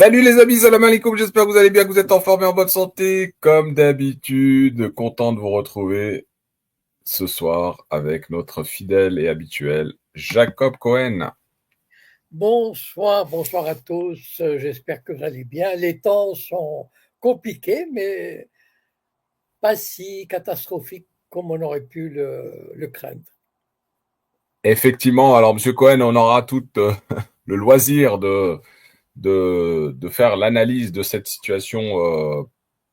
Salut les amis, salam alaikum, j'espère que vous allez bien, que vous êtes en forme et en bonne santé. Comme d'habitude, content de vous retrouver ce soir avec notre fidèle et habituel Jacob Cohen. Bonsoir, bonsoir à tous. J'espère que vous allez bien. Les temps sont compliqués, mais pas si catastrophiques comme on aurait pu le craindre. Effectivement, alors Monsieur Cohen, on aura tout le loisir de faire l'analyse de cette situation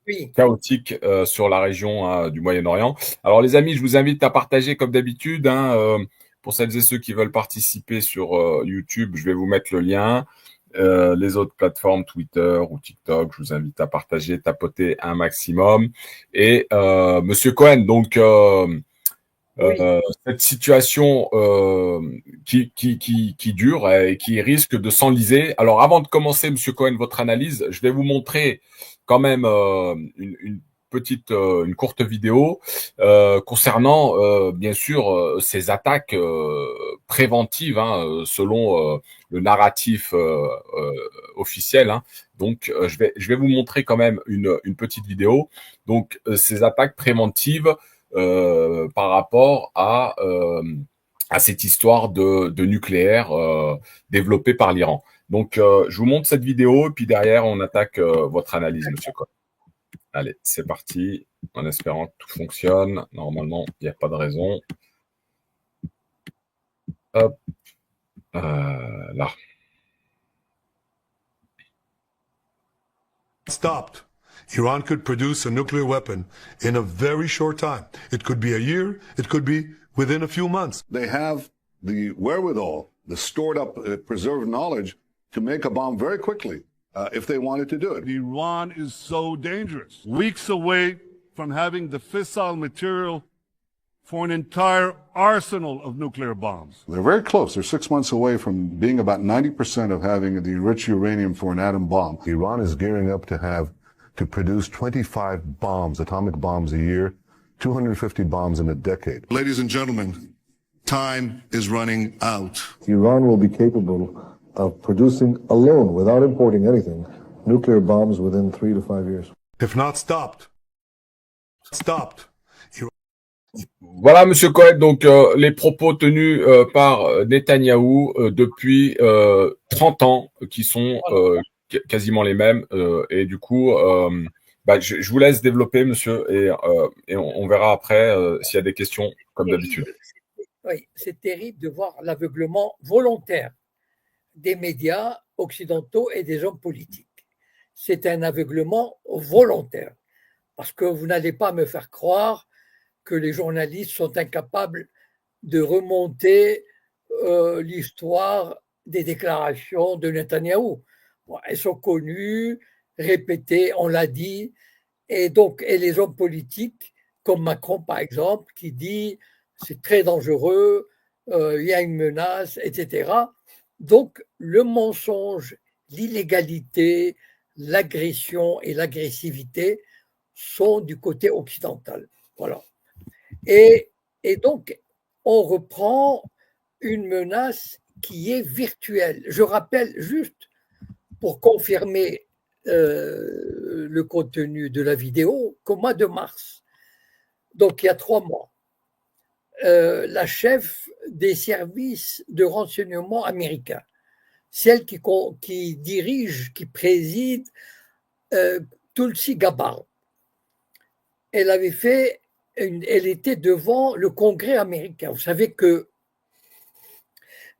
Oui, chaotique sur la région du Moyen-Orient. Alors les amis, je vous invite à partager comme d'habitude. Pour celles et ceux qui veulent participer sur YouTube, je vais vous mettre le lien. Les autres plateformes, Twitter ou TikTok, je vous invite à partager, tapoter un maximum. Et Monsieur Cohen, donc oui. cette situation qui dure et qui risque de s'enliser. Alors avant de commencer, Monsieur Cohen, votre analyse, je vais vous montrer quand même une courte vidéo concernant bien sûr ces attaques préventives selon le narratif officiel. Donc je vais vous montrer quand même une petite vidéo. Donc ces attaques préventives par rapport à cette histoire de nucléaire développée par l'Iran. Donc, je vous montre cette vidéo, et puis derrière, on attaque votre analyse, Monsieur Cohen. Allez, c'est parti, en espérant que tout fonctionne. Normalement, il n'y a pas de raison. Hop, là. Stopped, Iran could produce a nuclear weapon in a very short time. It could be a year, it could be within a few months. They have the wherewithal, the stored up, preserved knowledge to make a bomb very quickly if they wanted to do it. Iran is so dangerous. Weeks away from having the fissile material for an entire arsenal of nuclear bombs. They're very close. They're 6 months away from being about 90% of having the enriched uranium for an atom bomb. Iran is gearing up to produce 25 bombs, atomic bombs a year, 250 bombs in a decade. Ladies and gentlemen, time is running out. Iran will be capable of producing alone, without importing anything, nuclear bombs within 3 to 5 years. If not stopped. Voilà, Monsieur Cohen, donc les propos tenus par Netanyahou depuis 30 ans, qui sont quasiment les mêmes. Et du coup, je vous laisse développer, monsieur, et on verra après s'il y a des questions, comme d'habitude. Oui, c'est terrible de voir l'aveuglement volontaire des médias occidentaux et des hommes politiques. C'est un aveuglement volontaire, parce que vous n'allez pas me faire croire que les journalistes sont incapables de remonter l'histoire des déclarations de Netanyahou. Bon, elles sont connues, répétées, on l'a dit, et les hommes politiques, comme Macron par exemple, qui dit c'est très dangereux, il y a une menace, etc. Donc le mensonge, l'illégalité, l'agression et l'agressivité sont du côté occidental. Voilà. Et donc, on reprend une menace qui est virtuelle. Je rappelle juste, pour confirmer le contenu de la vidéo, qu'au mois de mars, donc il y a 3 mois, la chef des services de renseignement américains, celle qui dirige, qui préside Tulsi Gabbard, elle était devant le Congrès américain. Vous savez que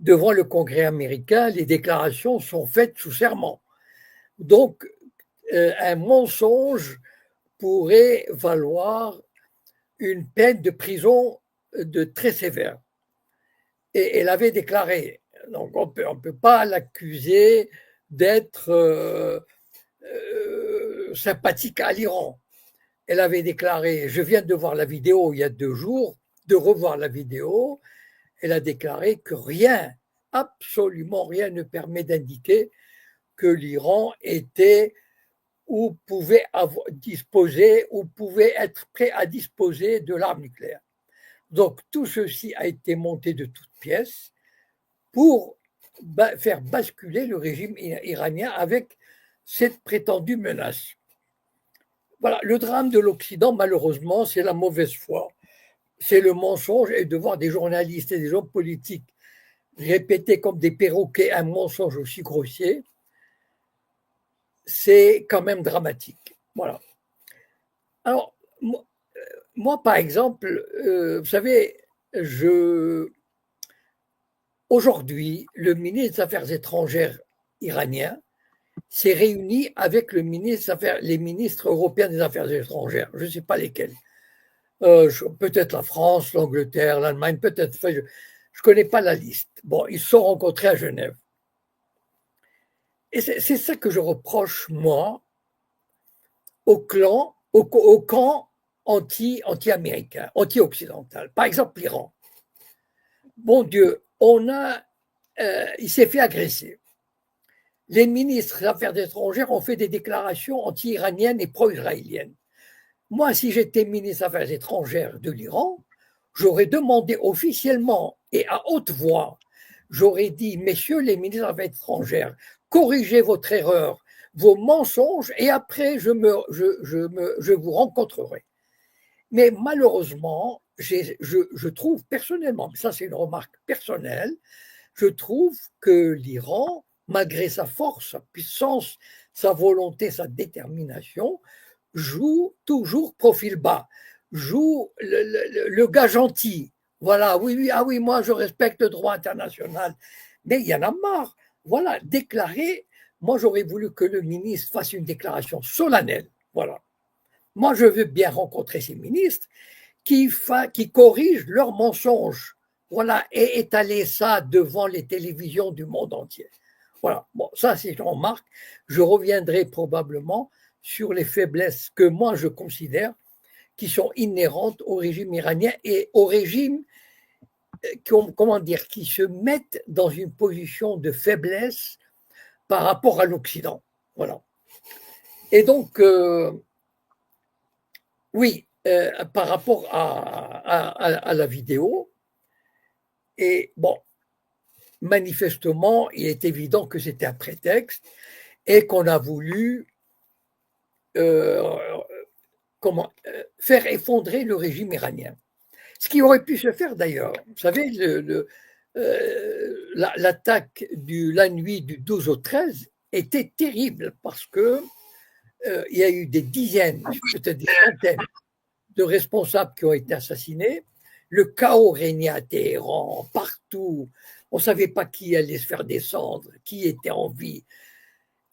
devant le Congrès américain, les déclarations sont faites sous serment. Donc, un mensonge pourrait valoir une peine de prison de très sévère. Et elle avait déclaré, donc on peut pas l'accuser d'être sympathique à l'Iran. Elle avait déclaré, je viens de voir la vidéo il y a 2 jours, de revoir la vidéo, elle a déclaré que rien, absolument rien ne permet d'indiquer que l'Iran était ou pouvait disposer ou pouvait être prêt à disposer de l'arme nucléaire. Donc tout ceci a été monté de toutes pièces pour faire basculer le régime iranien avec cette prétendue menace. Voilà, le drame de l'Occident, malheureusement, c'est la mauvaise foi, c'est le mensonge, et de voir des journalistes et des hommes politiques répéter comme des perroquets un mensonge aussi grossier, c'est quand même dramatique. Voilà. Alors, moi par exemple, vous savez, aujourd'hui, le ministre des Affaires étrangères iranien s'est réuni avec les ministres européens des Affaires étrangères, je ne sais pas lesquels. Peut-être la France, l'Angleterre, l'Allemagne, peut-être. Enfin, je ne connais pas la liste. Bon, ils se sont rencontrés à Genève. Et c'est ça que je reproche, moi, au camp anti-américain, anti-occidental. Par exemple, l'Iran. Bon Dieu, il s'est fait agresser. Les ministres des Affaires étrangères ont fait des déclarations anti-iraniennes et pro-israéliennes. Moi, si j'étais ministre des Affaires étrangères de l'Iran, j'aurais demandé officiellement et à haute voix, j'aurais dit, messieurs les ministres des Affaires étrangères, corrigez votre erreur, vos mensonges, et après je vous rencontrerai. Mais malheureusement, je trouve personnellement, ça c'est une remarque personnelle, je trouve que l'Iran, malgré sa force, sa puissance, sa volonté, sa détermination, joue toujours profil bas, joue le gars gentil. Voilà, oui, ah oui, moi je respecte le droit international. Mais il y en a marre. Voilà, déclarer, moi j'aurais voulu que le ministre fasse une déclaration solennelle. Voilà. Moi je veux bien rencontrer ces ministres qui corrigent leurs mensonges. Voilà, et étaler ça devant les télévisions du monde entier. Voilà, bon, ça c'est une remarque. Je reviendrai probablement sur les faiblesses que moi je considère qui sont inhérentes au régime iranien et au régime, qui se mettent dans une position de faiblesse par rapport à l'Occident. Voilà. Et donc, oui, par rapport à la vidéo, et bon, manifestement, il est évident que c'était un prétexte et qu'on a voulu faire effondrer le régime iranien. Ce qui aurait pu se faire d'ailleurs. Vous savez, l'attaque la nuit du 12 au 13 était terrible parce que il y a eu des dizaines, peut-être des centaines de responsables qui ont été assassinés. Le chaos régnait à Téhéran, partout. On ne savait pas qui allait se faire descendre, qui était en vie.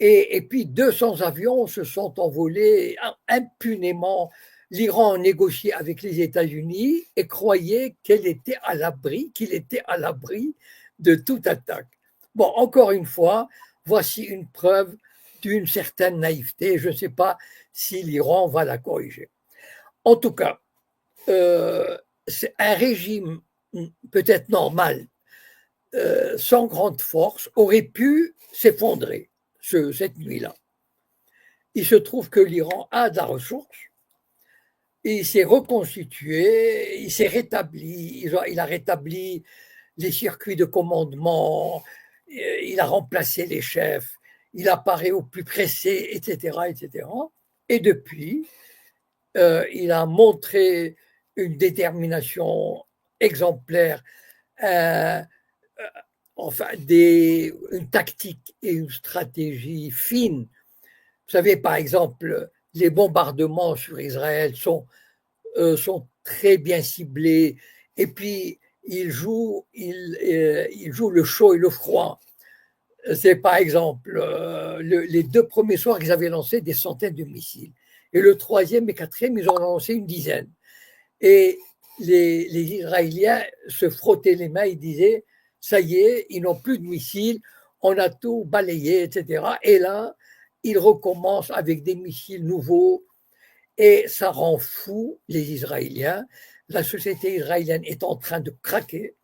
Et puis 200 avions se sont envolés impunément. L'Iran a négocié avec les États-Unis et croyait qu'il était à l'abri de toute attaque. Bon, encore une fois, voici une preuve d'une certaine naïveté. Je ne sais pas si l'Iran va la corriger. En tout cas, c'est un régime peut-être normal, sans grande force, aurait pu s'effondrer cette nuit-là. Il se trouve que l'Iran a de la ressource, il s'est reconstitué, il s'est rétabli, il a rétabli les circuits de commandement, il a remplacé les chefs, il apparaît au plus pressé, etc., etc. Et depuis, il a montré une détermination exemplaire, une tactique et une stratégie fine. Vous savez, par exemple, les bombardements sur Israël sont très bien ciblés, et puis ils jouent le chaud et le froid. C'est par exemple les 2 premiers soirs qu'ils avaient lancé des centaines de missiles, et le 3e et 4e, ils en ont lancé une dizaine. Et les Israéliens se frottaient les mains, ils disaient ça y est, ils n'ont plus de missiles, on a tout balayé, etc. Et là, ils recommencent avec des missiles nouveaux, et ça rend fou les Israéliens. La société israélienne est en train de craquer.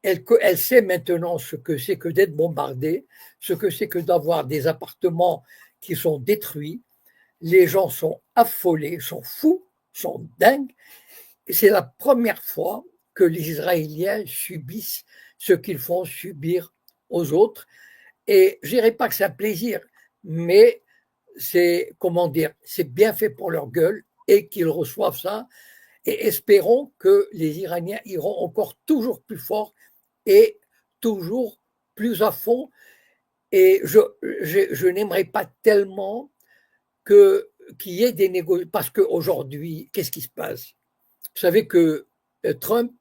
Elle sait maintenant ce que c'est que d'être bombardée, ce que c'est que d'avoir des appartements qui sont détruits. Les gens sont affolés, sont fous, sont dingues. Et c'est la première fois que les Israéliens subissent ce qu'ils font subir aux autres. Et je dirais pas que c'est un plaisir, mais c'est, comment dire, c'est bien fait pour leur gueule et qu'ils reçoivent ça. Et espérons que les Iraniens iront encore toujours plus fort et toujours plus à fond. Et je n'aimerais pas tellement qu'il y ait des négociations. Parce qu'aujourd'hui, qu'est-ce qui se passe? Vous savez que Trump,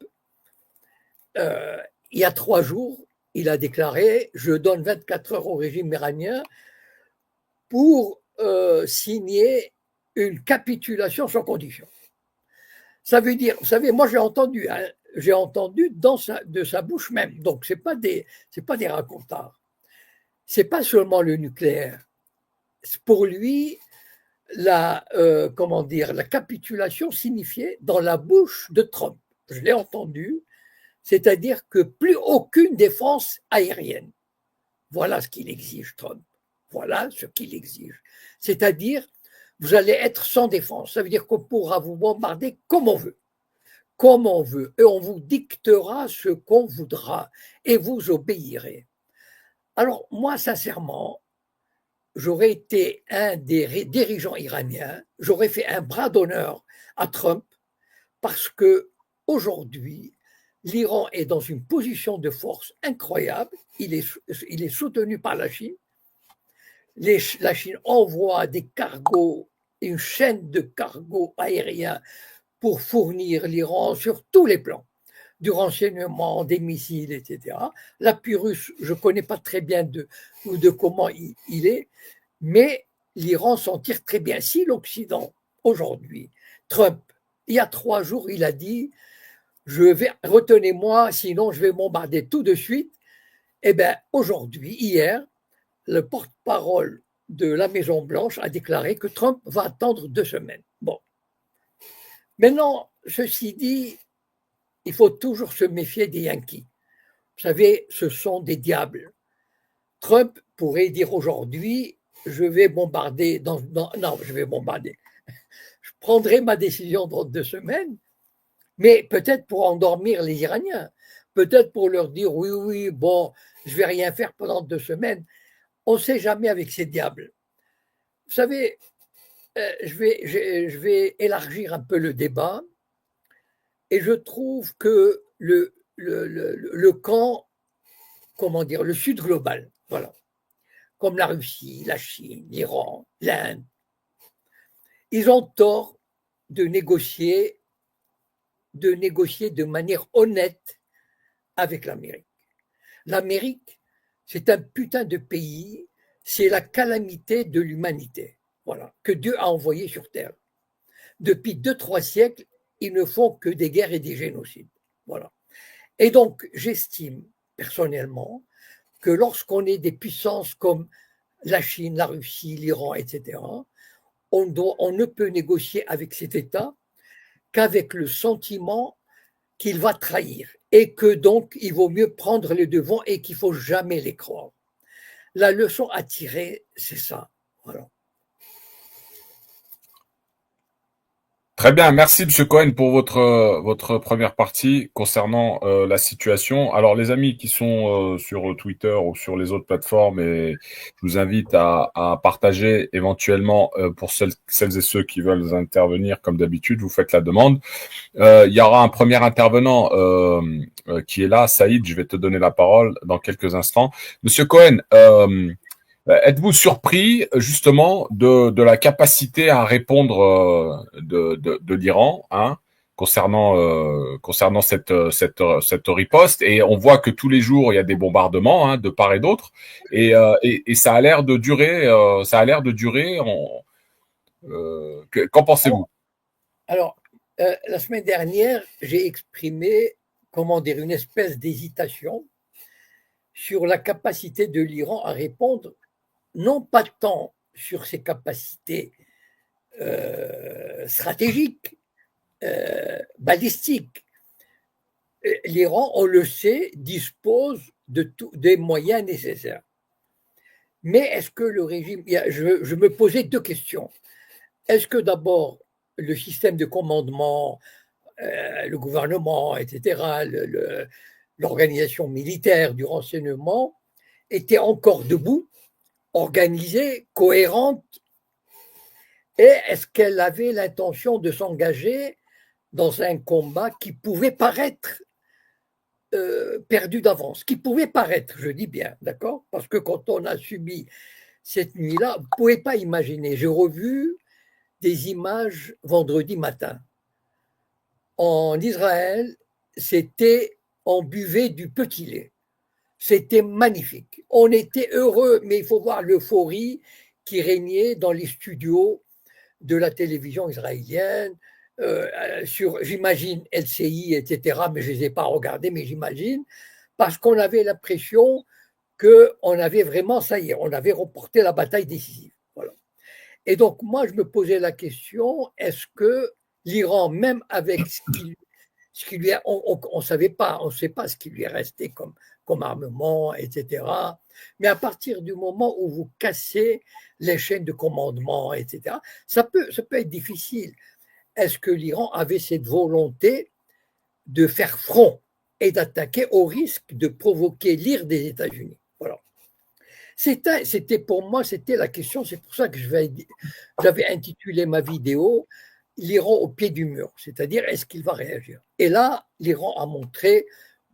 il y a 3 jours, il a déclaré: je donne 24 heures au régime iranien pour signer une capitulation sans condition. Ça veut dire, vous savez, moi j'ai entendu de sa bouche même, donc c'est pas des racontards. C'est pas seulement le nucléaire. Pour lui, la capitulation signifiait dans la bouche de Trump, je l'ai entendu, c'est-à-dire que plus aucune défense aérienne. Voilà ce qu'il exige, Trump. Voilà ce qu'il exige. C'est-à-dire, vous allez être sans défense. Ça veut dire qu'on pourra vous bombarder comme on veut. Comme on veut. Et on vous dictera ce qu'on voudra. Et vous obéirez. Alors, moi, sincèrement, j'aurais été un des dirigeants iraniens, j'aurais fait un bras d'honneur à Trump, parce que aujourd'hui, l'Iran est dans une position de force incroyable, il est soutenu par la Chine. La Chine envoie des cargos, une chaîne de cargos aériens pour fournir l'Iran sur tous les plans, du renseignement, des missiles, etc. L'appui russe, je ne connais pas très bien de comment il est, mais l'Iran s'en tire très bien. Si l'Occident, aujourd'hui, Trump, il y a 3 jours, il a dit: retenez-moi, sinon je vais bombarder tout de suite. Eh bien, aujourd'hui, hier, le porte-parole de la Maison-Blanche a déclaré que Trump va attendre 2 semaines. Bon. Maintenant, ceci dit, il faut toujours se méfier des Yankees. Vous savez, ce sont des diables. Trump pourrait dire aujourd'hui: je vais bombarder, je vais bombarder. Je prendrai ma décision dans 2 semaines, mais peut-être pour endormir les Iraniens, peut-être pour leur dire: oui, bon, je vais rien faire pendant 2 semaines. On ne sait jamais avec ces diables. Vous savez, je vais élargir un peu le débat, et je trouve que le camp, le Sud global, voilà, comme la Russie, la Chine, l'Iran, l'Inde, ils ont tort de négocier de manière honnête avec l'Amérique. L'Amérique, c'est un putain de pays, c'est la calamité de l'humanité, voilà, que Dieu a envoyé sur Terre. Depuis 2-3 siècles, ils ne font que des guerres et des génocides. Voilà. Et donc, j'estime personnellement que lorsqu'on est des puissances comme la Chine, la Russie, l'Iran, etc., on ne peut négocier avec cet État qu'avec le sentiment qu'il va trahir et que donc il vaut mieux prendre les devants et qu'il ne faut jamais les croire. La leçon à tirer, c'est ça. Voilà. Très bien, merci Monsieur Cohen pour votre première partie concernant la situation. Alors les amis qui sont sur Twitter ou sur les autres plateformes, et je vous invite à partager éventuellement pour celles et ceux qui veulent intervenir, comme d'habitude, vous faites la demande. Il y aura un premier intervenant qui est là, Saïd, je vais te donner la parole dans quelques instants. Monsieur Cohen, êtes-vous surpris justement de la capacité à répondre de l'Iran, hein, concernant cette riposte? Et on voit que tous les jours il y a des bombardements, hein, de part et d'autre, et ça a l'air de durer. Qu'en pensez-vous? Alors, la semaine dernière, j'ai exprimé, une espèce d'hésitation sur la capacité de l'Iran à répondre, non pas tant sur ses capacités stratégiques, balistiques. L'Iran, on le sait, dispose des moyens nécessaires. Mais est-ce que le régime... Je me posais 2 questions. Est-ce que d'abord, le système de commandement, le gouvernement, etc., l'organisation militaire du renseignement était encore debout, organisée, cohérente, Et est-ce qu'elle avait l'intention de s'engager dans un combat qui pouvait paraître perdu d'avance, qui pouvait paraître, je dis bien, d'accord? Parce que quand on a subi cette nuit-là, vous ne pouvez pas imaginer. J'ai revu des images vendredi matin. En Israël, on buvait du petit lait. C'était magnifique. On était heureux, mais il faut voir l'euphorie qui régnait dans les studios de la télévision israélienne, j'imagine LCI, etc., mais je ne les ai pas regardés, mais j'imagine, parce qu'on avait l'impression qu'on avait vraiment, ça y est, on avait remporté la bataille décisive. Voilà. Et donc, moi, je me posais la question, est-ce que l'Iran, même avec ce qui lui on savait pas, on ne sait pas ce qui lui est resté comme armement, etc. Mais à partir du moment où vous cassez les chaînes de commandement, etc., ça peut être difficile. Est-ce que l'Iran avait cette volonté de faire front et d'attaquer au risque de provoquer l'ire des États-Unis? Voilà. C'était pour moi, c'était la question, c'est pour ça que j'avais intitulé ma vidéo l'Iran au pied du mur, c'est-à-dire est-ce qu'il va réagir? Et là, l'Iran a montré,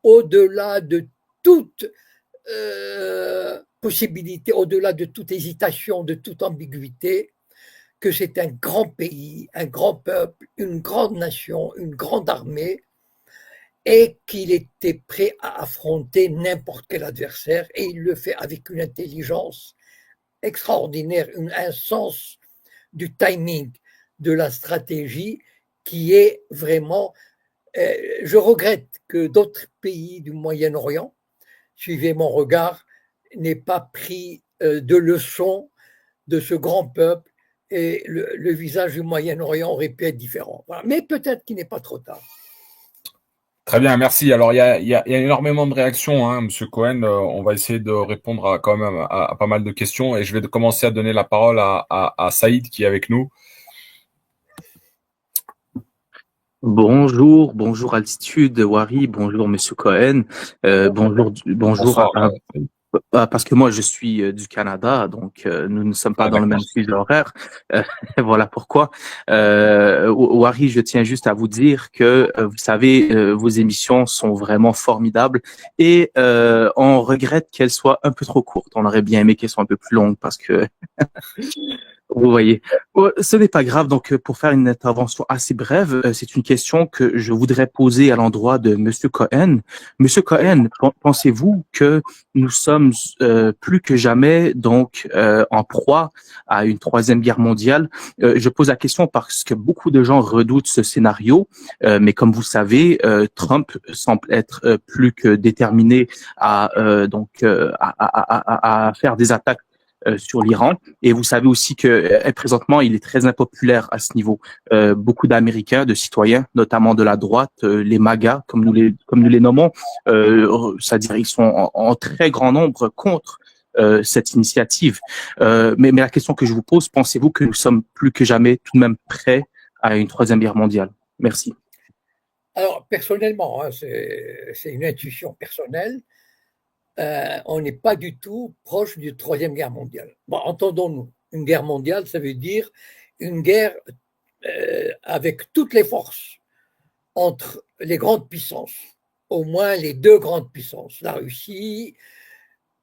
au-delà de toute possibilité, au-delà de toute hésitation, de toute ambiguïté, que c'est un grand pays, un grand peuple, une grande nation, une grande armée, et qu'il était prêt à affronter n'importe quel adversaire, et il le fait avec une intelligence extraordinaire, un sens du timing, de la stratégie qui est vraiment... je regrette que d'autres pays du Moyen-Orient, suivez mon regard, n'aient pas pris de leçons de ce grand peuple, et le visage du Moyen-Orient aurait pu être différent. Voilà. Mais peut-être qu'il n'est pas trop tard. Très bien, merci. Alors, il y a énormément de réactions, hein, Monsieur Cohen. On va essayer de répondre quand même à pas mal de questions, et je vais commencer à donner la parole à Saïd qui est avec nous. Bonjour Altitude, Wari, bonjour Monsieur Cohen, bonjour parce que moi je suis du Canada, donc nous ne sommes pas dans le même fuseau horaire. Voilà pourquoi. Wari, je tiens juste à vous dire que vous savez, vos émissions sont vraiment formidables et on regrette qu'elles soient un peu trop courtes. On aurait bien aimé qu'elles soient un peu plus longues parce que vous voyez, ce n'est pas grave. Donc, pour faire une intervention assez brève, c'est une question que je voudrais poser à l'endroit de Monsieur Cohen. Monsieur Cohen, pensez-vous que nous sommes plus que jamais donc en proie à une troisième guerre mondiale? Je pose la question parce que beaucoup de gens redoutent ce scénario, mais comme vous savez, Trump semble être plus que déterminé à faire des attaques sur l'Iran. Et vous savez aussi que présentement, il est très impopulaire à ce niveau. Beaucoup d'Américains, de citoyens, notamment de la droite, les MAGA, comme nous les nommons, c'est-à-dire ils sont en très grand nombre contre cette initiative. Mais la question que je vous pose, pensez-vous que nous sommes plus que jamais tout de même prêts à une troisième guerre mondiale? Merci. Alors, personnellement, hein, c'est une intuition personnelle. On n'est pas du tout proche d'une troisième guerre mondiale. Bon, entendons-nous, une guerre mondiale, ça veut dire une guerre avec toutes les forces entre les grandes puissances, au moins les deux grandes puissances, la Russie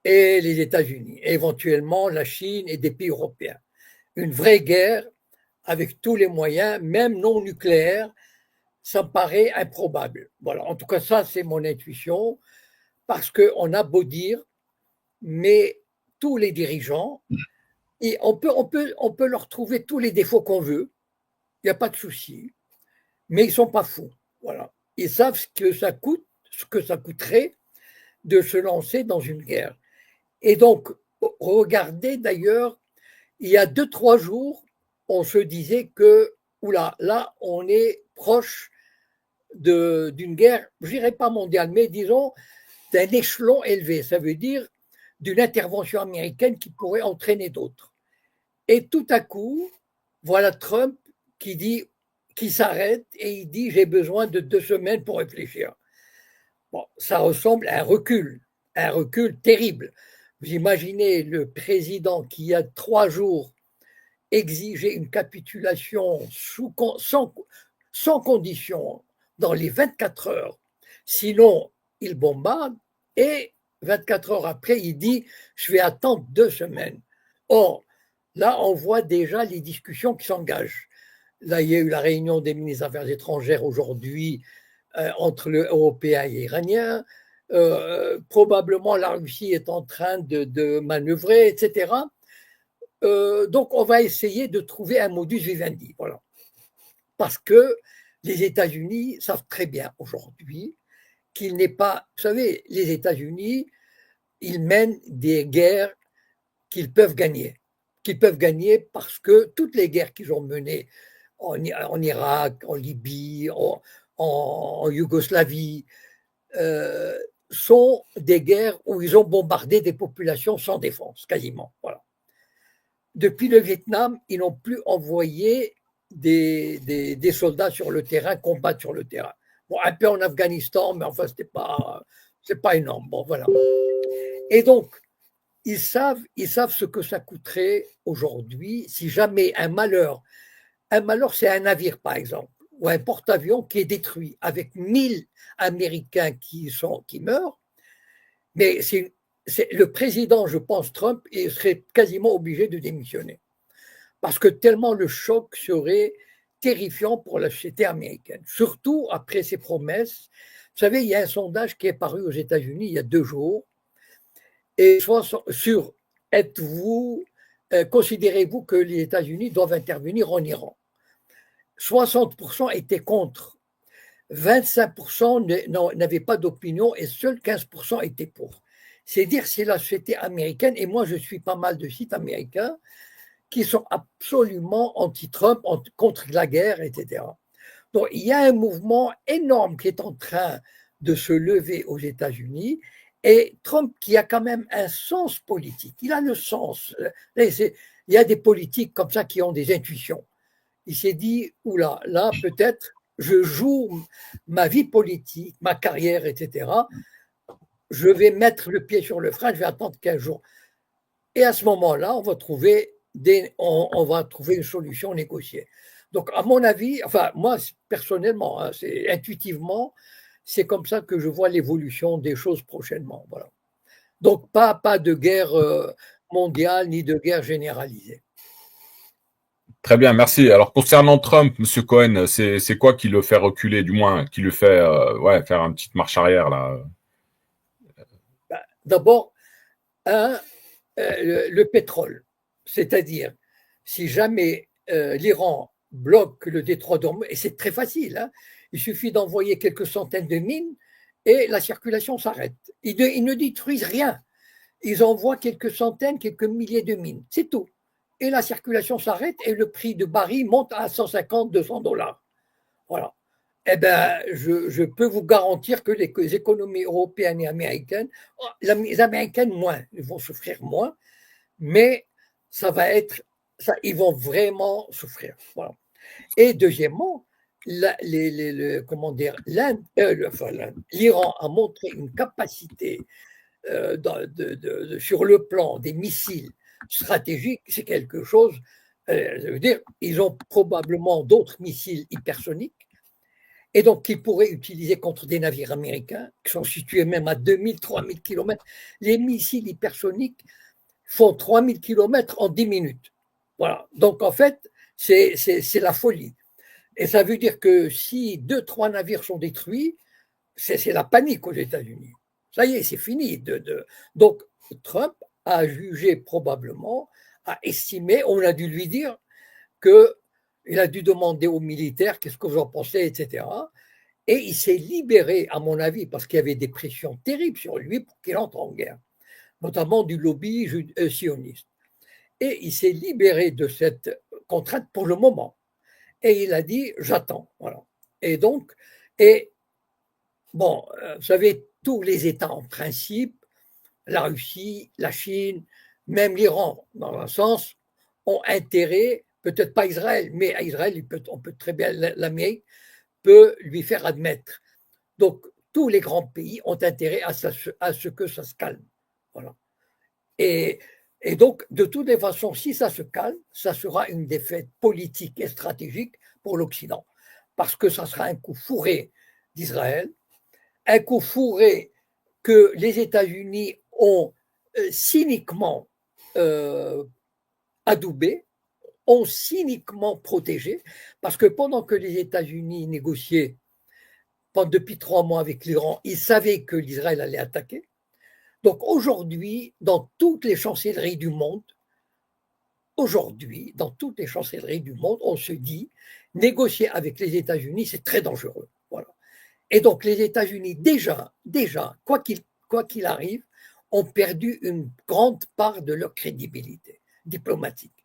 et les États-Unis, éventuellement la Chine et des pays européens. Une vraie guerre avec tous les moyens, même non nucléaires, ça me paraît improbable. Voilà, en tout cas, ça, c'est mon intuition. Parce qu'on a beau dire, mais tous les dirigeants, et on peut leur trouver tous les défauts qu'on veut, il n'y a pas de souci, mais ils ne sont pas fous. Voilà. Ils savent ce que ça coûte, ce que ça coûterait de se lancer dans une guerre. Et donc, regardez d'ailleurs, il y a 2-3 jours, on se disait que, oula, là, on est proche d'une guerre, je dirais pas mondiale, mais disons, d'un échelon élevé, ça veut dire d'une intervention américaine qui pourrait entraîner d'autres. Et tout à coup, voilà Trump qui s'arrête et il dit j'ai besoin de 2 semaines pour réfléchir. Bon, ça ressemble à un recul terrible. Vous imaginez le président qui il y a 3 jours exiger une capitulation sans condition dans les 24 heures. Sinon, il bombarde et 24 heures après, il dit « je vais attendre 2 semaines ». Or, là, on voit déjà les discussions qui s'engagent. Là, il y a eu la réunion des ministres des Affaires étrangères aujourd'hui entre les Européens et les Iraniens. Probablement, la Russie est en train de manœuvrer, etc. Donc, on va essayer de trouver un modus vivendi. Voilà. Parce que les États-Unis savent très bien aujourd'hui qu'il n'est pas. Vous savez, les États-Unis, ils mènent des guerres qu'ils peuvent gagner. Qu'ils peuvent gagner parce que toutes les guerres qu'ils ont menées en Irak, en Libye, en Yougoslavie, sont des guerres où ils ont bombardé des populations sans défense, quasiment. Voilà. Depuis le Vietnam, ils n'ont plus envoyé des soldats sur le terrain, combattre sur le terrain. Bon, un peu en Afghanistan, mais enfin, c'est pas énorme. Bon, voilà. Et donc, ils savent ce que ça coûterait aujourd'hui si jamais un malheur, c'est un navire, par exemple, ou un porte-avions qui est détruit avec 1000 Américains qui meurent, mais le président, je pense, Trump, il serait quasiment obligé de démissionner. Parce que tellement le choc serait terrifiant pour la société américaine, surtout après ces promesses. Vous savez, il y a un sondage qui est paru aux États-Unis il y a 2 jours, et sur considérez-vous que les États-Unis doivent intervenir en Iran? 60% étaient contre, 25% n'avaient pas d'opinion et seuls 15% étaient pour. C'est dire si la société américaine, et moi je suis pas mal de sites américains qui sont absolument anti-Trump, contre la guerre, etc. Donc il y a un mouvement énorme qui est en train de se lever aux États-Unis, et Trump qui a quand même un sens politique, il a le sens. Il y a des politiques comme ça qui ont des intuitions. Il s'est dit, oula, là peut-être je joue ma vie politique, ma carrière, etc. Je vais mettre le pied sur le frein, je vais attendre 15 jours. Et à ce moment-là, on va trouver une solution négociée. Donc, à mon avis, enfin, moi, personnellement, hein, intuitivement, c'est comme ça que je vois l'évolution des choses prochainement. Voilà. Donc, pas de guerre mondiale ni de guerre généralisée. Très bien, merci. Alors, concernant Trump, Monsieur Cohen, c'est quoi qui le fait reculer, du moins, qui le fait faire une petite marche arrière, là? D'abord, le pétrole. C'est-à-dire, si jamais l'Iran bloque le détroit d'Ormuz, et c'est très facile, hein, il suffit d'envoyer quelques centaines de mines et la circulation s'arrête. Ils ne détruisent rien. Ils envoient quelques centaines, quelques milliers de mines. C'est tout. Et la circulation s'arrête et le prix de baril monte à 150, 200 dollars. Voilà. Eh bien, je peux vous garantir que les économies européennes et américaines, les Américaines moins, ils vont souffrir moins, mais ils vont vraiment souffrir. Voilà. Et deuxièmement, l'Iran a montré une capacité sur le plan des missiles stratégiques, c'est quelque chose. Je veux dire, ils ont probablement d'autres missiles hypersoniques, et donc qu'ils pourraient utiliser contre des navires américains qui sont situés même à 2000, 3000 km. Les missiles hypersoniques font 3000 km en 10 minutes. Voilà. Donc, en fait, c'est la folie. Et ça veut dire que si 2-3 navires sont détruits, c'est la panique aux États-Unis. Ça y est, c'est fini. Donc, Trump a jugé probablement, a estimé, on a dû lui dire qu'il a dû demander aux militaires qu'est-ce que vous en pensez, etc. Et il s'est libéré, à mon avis, parce qu'il y avait des pressions terribles sur lui pour qu'il entre en guerre, notamment du lobby sioniste. Et il s'est libéré de cette contrainte pour le moment. Et il a dit, j'attends. Voilà. Et donc, bon, vous savez, tous les États en principe, la Russie, la Chine, même l'Iran, dans un sens, ont intérêt, peut-être pas Israël, mais à Israël, on peut très bien, l'Amérique peut lui faire admettre. Donc, tous les grands pays ont intérêt à ce que ça se calme. Voilà. Et Et donc, de toutes les façons, si ça se calme, ça sera une défaite politique et stratégique pour l'Occident. Parce que ça sera un coup fourré d'Israël, un coup fourré que les États-Unis ont cyniquement adoubé, ont cyniquement protégé, parce que pendant que les États-Unis négociaient depuis 3 mois avec l'Iran, ils savaient que l'Israël allait attaquer. Donc aujourd'hui, dans toutes les chancelleries du monde, on se dit, négocier avec les États-Unis, c'est très dangereux. Voilà. Et donc les États-Unis, déjà, quoi qu'il arrive, ont perdu une grande part de leur crédibilité diplomatique.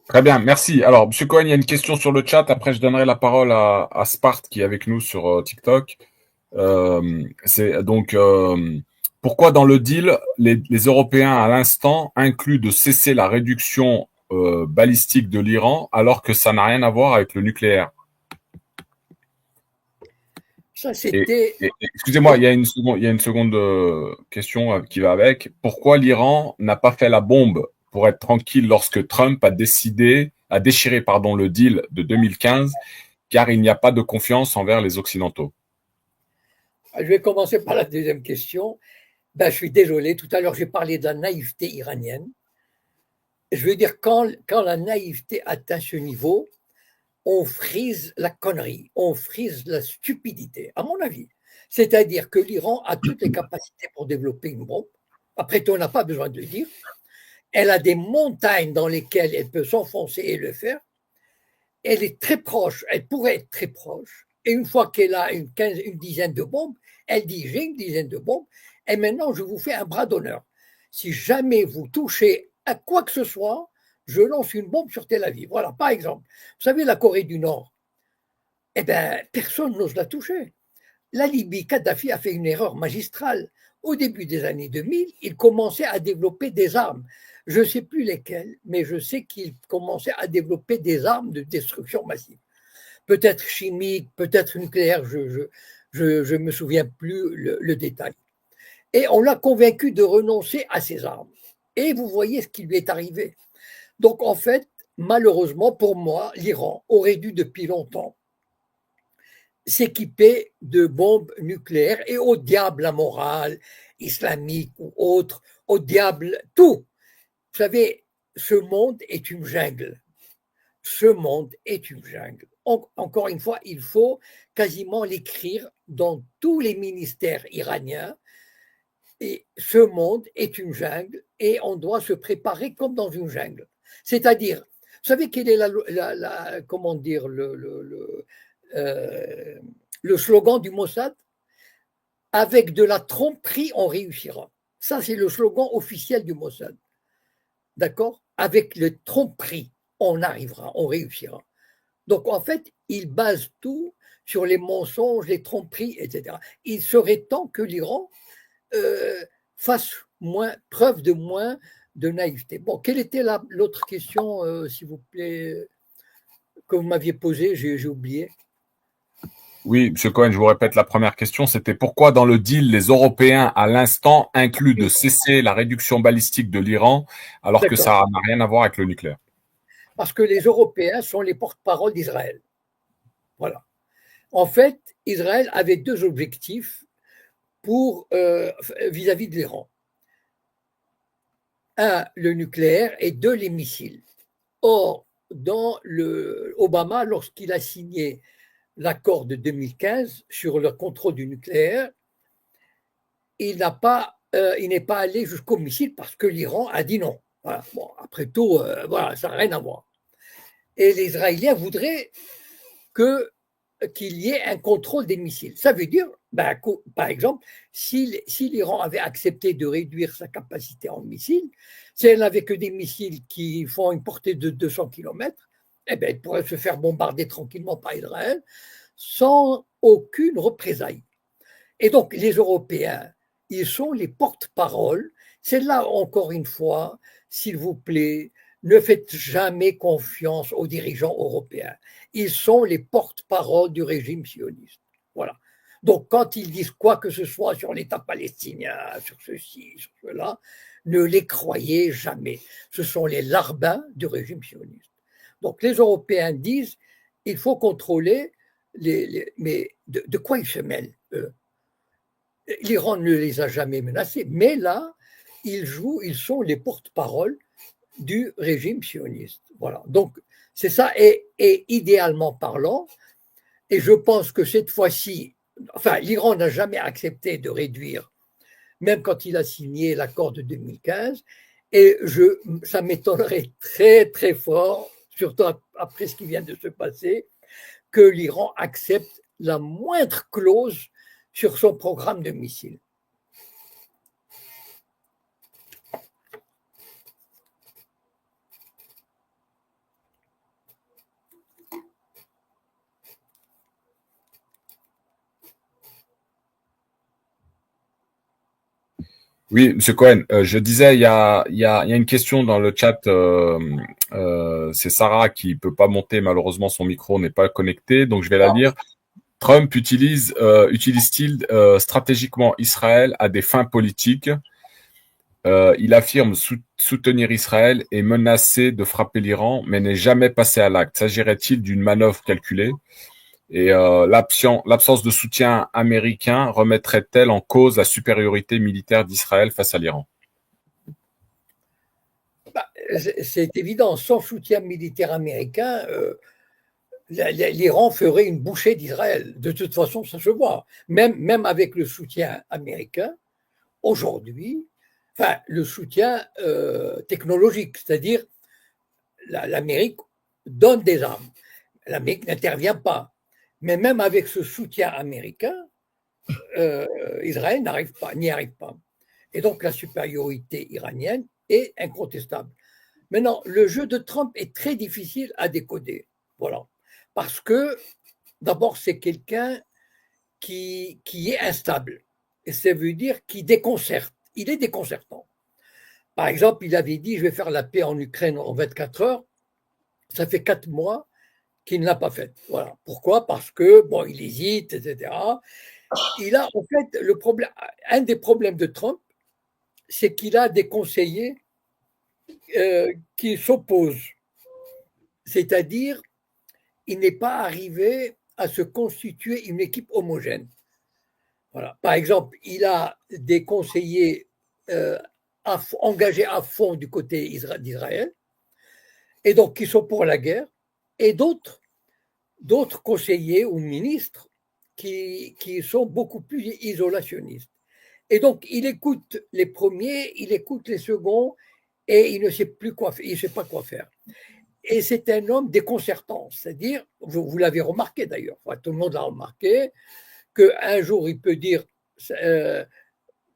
Très bien, merci. Alors, M. Cohen, il y a une question sur le chat. Après, je donnerai la parole à Sparte qui est avec nous sur TikTok. C'est donc pourquoi dans le deal, les Européens à l'instant incluent de cesser la réduction balistique de l'Iran alors que ça n'a rien à voir avec le nucléaire. Ça, c'était. Excusez-moi, il y a une seconde question qui va avec. Pourquoi l'Iran n'a pas fait la bombe pour être tranquille lorsque Trump a décidé, a déchiré le deal de 2015, car il n'y a pas de confiance envers les Occidentaux? Je vais commencer par la deuxième question. Je suis désolé, tout à l'heure j'ai parlé de la naïveté iranienne. Je veux dire, quand la naïveté atteint ce niveau, on frise la connerie, on frise la stupidité, à mon avis. C'est-à-dire que l'Iran a toutes les capacités pour développer une bombe. Après tout, on n'a pas besoin de le dire. Elle a des montagnes dans lesquelles elle peut s'enfoncer et le faire. Elle est très proche, elle pourrait être très proche. Et une fois qu'elle a une dizaine de bombes, elle dit, j'ai une dizaine de bombes, et maintenant je vous fais un bras d'honneur. Si jamais vous touchez à quoi que ce soit, je lance une bombe sur Tel Aviv. Voilà, par exemple. Vous savez, la Corée du Nord, personne n'ose la toucher. La Libye, Kadhafi a fait une erreur magistrale. Au début des années 2000, il commençait à développer des armes. Je ne sais plus lesquelles, mais je sais qu'il commençait à développer des armes de destruction massive. Peut-être chimiques, peut-être nucléaires, je me souviens plus le détail. Et on l'a convaincu de renoncer à ces armes. Et vous voyez ce qui lui est arrivé. Donc en fait, malheureusement pour moi, l'Iran aurait dû depuis longtemps s'équiper de bombes nucléaires et au diable la morale islamique ou autre, au diable tout. Vous savez, ce monde est une jungle. Ce monde est une jungle. Encore une fois, il faut quasiment l'écrire dans tous les ministères iraniens. Et ce monde est une jungle et on doit se préparer comme dans une jungle. C'est-à-dire, vous savez quel est comment dire, le slogan du Mossad? Avec de la tromperie, on réussira. Ça, c'est le slogan officiel du Mossad. D'accord? Avec le tromperie, on arrivera, on réussira. Donc, en fait, ils basent tout sur les mensonges, les tromperies, etc. Il serait temps que l'Iran fasse preuve de moins de naïveté. Bon, quelle était l'autre question, s'il vous plaît, que vous m'aviez posée? J'ai oublié. Oui, M. Cohen, je vous répète la première question, c'était pourquoi dans le deal, les Européens, à l'instant, incluent de cesser la réduction balistique de l'Iran, alors que ça n'a rien à voir avec le nucléaire? Parce que les Européens sont les porte-parole d'Israël. Voilà. En fait, Israël avait 2 objectifs vis-à-vis de l'Iran. 1, le nucléaire, et 2, les missiles. Or, Obama, lorsqu'il a signé l'accord de 2015 sur le contrôle du nucléaire, il n'est pas allé jusqu'au missile parce que l'Iran a dit non. Voilà. Bon, après tout, voilà, ça n'a rien à voir. Et les Israéliens voudraient qu'il y ait un contrôle des missiles. Ça veut dire, par exemple, si l'Iran avait accepté de réduire sa capacité en missiles, si elle n'avait que des missiles qui font une portée de 200 km, elle pourrait se faire bombarder tranquillement par Israël sans aucune représailles. Et donc, les Européens, ils sont les porte-parole. C'est là, encore une fois, s'il vous plaît, ne faites jamais confiance aux dirigeants européens. Ils sont les porte-parole du régime sioniste. Voilà. Donc, quand ils disent quoi que ce soit sur l'État palestinien, sur ceci, sur cela, ne les croyez jamais. Ce sont les larbins du régime sioniste. Donc, les Européens disent il faut contrôler mais de quoi ils se mêlent, eux? L'Iran ne les a jamais menacés, mais là, ils sont les porte-parole du régime sioniste. Voilà. Donc, c'est ça. Et idéalement parlant, et je pense que cette fois-ci, enfin, l'Iran n'a jamais accepté de réduire, même quand il a signé l'accord de 2015, et ça m'étonnerait très, très fort, surtout après ce qui vient de se passer, que l'Iran accepte la moindre clause sur son programme de missiles. Oui, Monsieur Cohen, je disais, il y a une question dans le chat. C'est Sarah qui peut pas monter, malheureusement, son micro n'est pas connecté, donc je vais la lire. Trump utilise-t-il stratégiquement Israël à des fins politiques? Il affirme soutenir Israël et menacer de frapper l'Iran, mais n'est jamais passé à l'acte. S'agirait-il d'une manœuvre calculée? Et l'absence de soutien américain remettrait-elle en cause la supériorité militaire d'Israël face à l'Iran? C'est évident, sans soutien militaire américain, l'Iran ferait une bouchée d'Israël. De toute façon, ça se voit. Même avec le soutien américain, aujourd'hui, enfin, le soutien technologique, c'est-à-dire l'Amérique donne des armes. L'Amérique n'intervient pas. Mais même avec ce soutien américain, Israël n'y arrive pas. Et donc la supériorité iranienne est incontestable. Maintenant, le jeu de Trump est très difficile à décoder. Voilà. Parce que, d'abord, c'est quelqu'un qui est instable. Et ça veut dire qu'il déconcerte. Il est déconcertant. Par exemple, il avait dit, je vais faire la paix en Ukraine en 24 heures. Ça fait 4 mois qu'il ne l'a pas fait. Voilà. Pourquoi? Parce que, bon, il hésite, etc. Il a, en fait, un des problèmes de Trump, c'est qu'il a des conseillers qui s'opposent. C'est-à-dire, il n'est pas arrivé à se constituer une équipe homogène. Voilà. Par exemple, il a des conseillers engagés à fond du côté d'Israël, et donc qui sont pour la guerre, et d'autres conseillers ou ministres qui sont beaucoup plus isolationnistes. Et donc, il écoute les premiers, il écoute les seconds, et il ne sait plus quoi faire, il ne sait pas quoi faire. Et c'est un homme déconcertant, c'est-à-dire, vous l'avez remarqué d'ailleurs, enfin, tout le monde l'a remarqué, qu'un jour il peut dire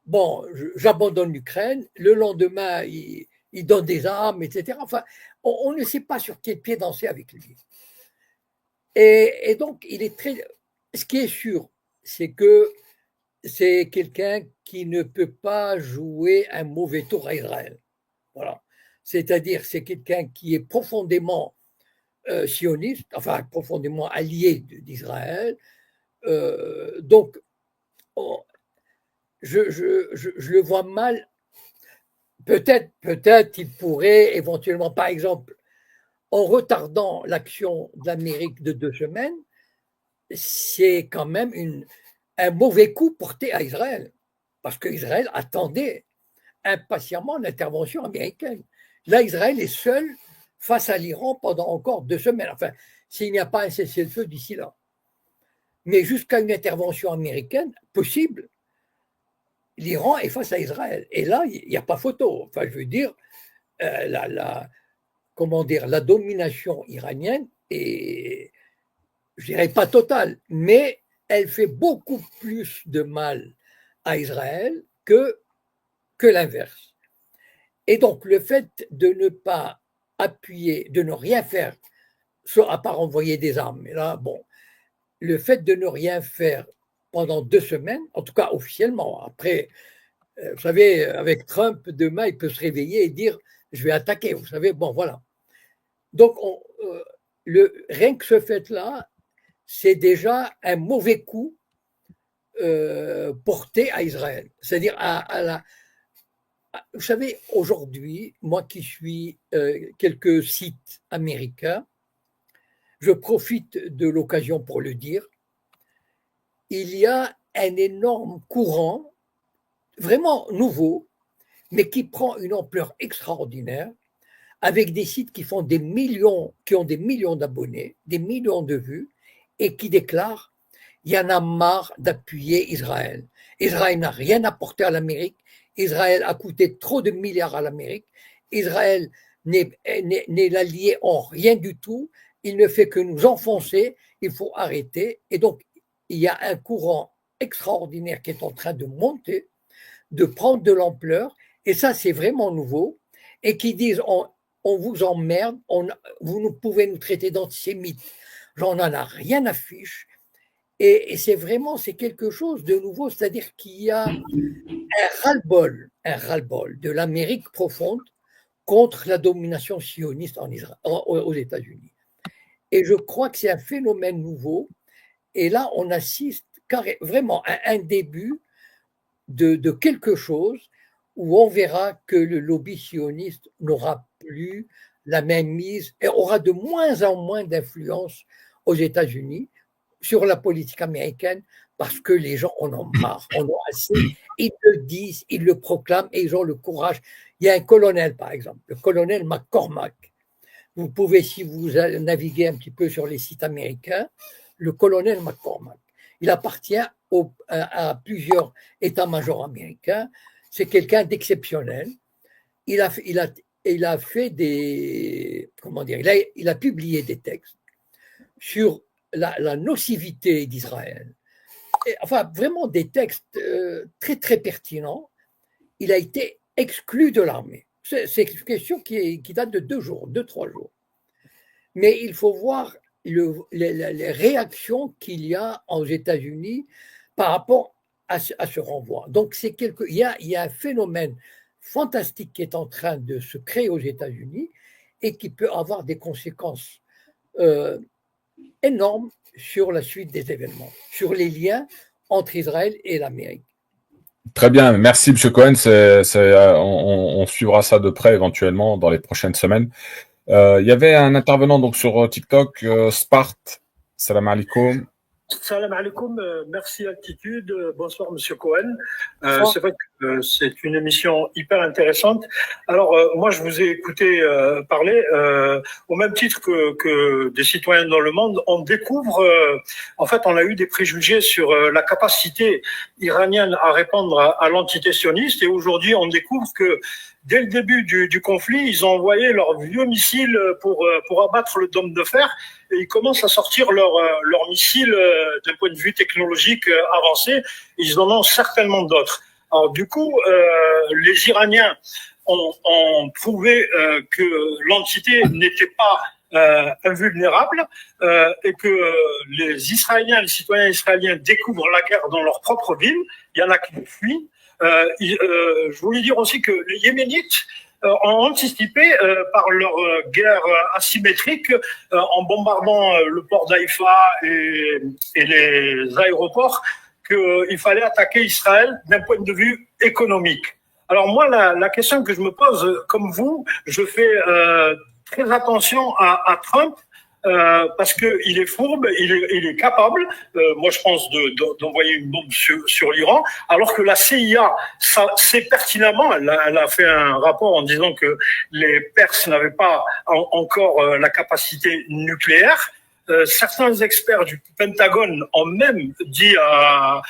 bon, j'abandonne l'Ukraine, le lendemain il donne des armes, etc. Enfin, on ne sait pas sur quel pied danser avec lui. Et donc, il est très. Ce qui est sûr, c'est que c'est quelqu'un qui ne peut pas jouer un mauvais tour à Israël. Voilà. C'est-à-dire, c'est quelqu'un qui est profondément sioniste, enfin profondément allié d'Israël. Donc, je le vois mal. Peut-être il pourrait éventuellement, par exemple, en retardant l'action de l'Amérique de 2 semaines, c'est quand même un mauvais coup porté à Israël, parce qu'Israël attendait impatiemment l'intervention américaine. Là, Israël est seul face à l'Iran pendant encore 2 semaines, enfin, s'il n'y a pas un cessez-le-feu d'ici là. Mais jusqu'à une intervention américaine possible, l'Iran est face à Israël. Et là, il n'y a pas photo. Enfin, je veux dire, la domination iranienne est, je dirais pas totale, mais elle fait beaucoup plus de mal à Israël que l'inverse. Et donc, le fait de ne pas appuyer, de ne rien faire, à part envoyer des armes, mais là, bon, le fait de ne rien faire pendant 2 semaines, en tout cas officiellement, après, vous savez, avec Trump, demain, il peut se réveiller et dire je vais attaquer, vous savez, bon, voilà. Donc, rien que ce fait-là, c'est déjà un mauvais coup portée à Israël. C'est-à-dire vous savez, aujourd'hui, moi qui suis quelques sites américains, je profite de l'occasion pour le dire, il y a un énorme courant, vraiment nouveau, mais qui prend une ampleur extraordinaire, avec des sites qui font des millions, qui ont des millions d'abonnés, des millions de vues, et qui déclarent il y en a marre d'appuyer Israël. Israël n'a rien apporté à l'Amérique. Israël a coûté trop de milliards à l'Amérique. Israël n'est l'allié en rien du tout. Il ne fait que nous enfoncer. Il faut arrêter. Et donc, il y a un courant extraordinaire qui est en train de monter, de prendre de l'ampleur. Et ça, c'est vraiment nouveau. Et qui disent, on vous emmerde, vous pouvez nous traiter d'antisémites. J'en ai rien à fiche. Et c'est quelque chose de nouveau, c'est-à-dire qu'il y a un ras-le-bol de l'Amérique profonde contre la domination sioniste aux États-Unis. Et je crois que c'est un phénomène nouveau. Et là, on assiste vraiment à un début de quelque chose où on verra que le lobby sioniste n'aura plus la même mise et aura de moins en moins d'influence aux États-Unis sur la politique américaine parce que les gens en ont marre, en ont assez. Ils le disent, ils le proclament et ils ont le courage. Il y a un colonel, par exemple, le colonel McCormack. Vous pouvez, si vous naviguez un petit peu sur les sites américains, le colonel McCormack. Il appartient à plusieurs états-majors américains. C'est quelqu'un d'exceptionnel. Il a fait il a publié des textes sur la nocivité d'Israël. Enfin, vraiment des textes très, très pertinents. Il a été exclu de l'armée. C'est une question qui date de 2-3 jours. Mais il faut voir les réactions qu'il y a aux États-Unis par rapport à ce renvoi. Donc, il y a un phénomène fantastique qui est en train de se créer aux États-Unis et qui peut avoir des conséquences énorme sur la suite des événements, sur les liens entre Israël et l'Amérique. Très bien, merci M. Cohen. On suivra ça de près éventuellement dans les prochaines semaines. Il y avait un intervenant donc sur TikTok, Sparte. Salam alaikum. Salam alaikum, merci Altitude, bonsoir Monsieur Cohen. C'est vrai que c'est une émission hyper intéressante. Alors moi je vous ai écouté parler au même titre que des citoyens dans le monde. On découvre, en fait on a eu des préjugés sur la capacité iranienne à répondre à l'entité sioniste et aujourd'hui on découvre que dès le début du conflit, ils ont envoyé leurs vieux missiles pour abattre le dôme de fer et ils commencent à sortir leurs missiles d'un point de vue technologique avancé. Ils en ont certainement d'autres. Alors du coup, les Iraniens ont prouvé que l'entité n'était pas invulnérable et que les Israéliens, les citoyens israéliens découvrent la guerre dans leur propre ville. Il y en a qui fuient. Je voulais dire aussi que les Yéménites ont anticipé par leur guerre asymétrique en bombardant le port d'Haïfa et les aéroports qu'il fallait attaquer Israël d'un point de vue économique. Alors moi, la question que je me pose, comme vous, je fais très attention à Trump parce que il est fourbe, il est capable. Moi, je pense d'envoyer une bombe sur l'Iran, alors que la CIA sait pertinemment. Elle a fait un rapport en disant que les Perses n'avaient pas encore la capacité nucléaire. Certains experts du Pentagone ont même dit à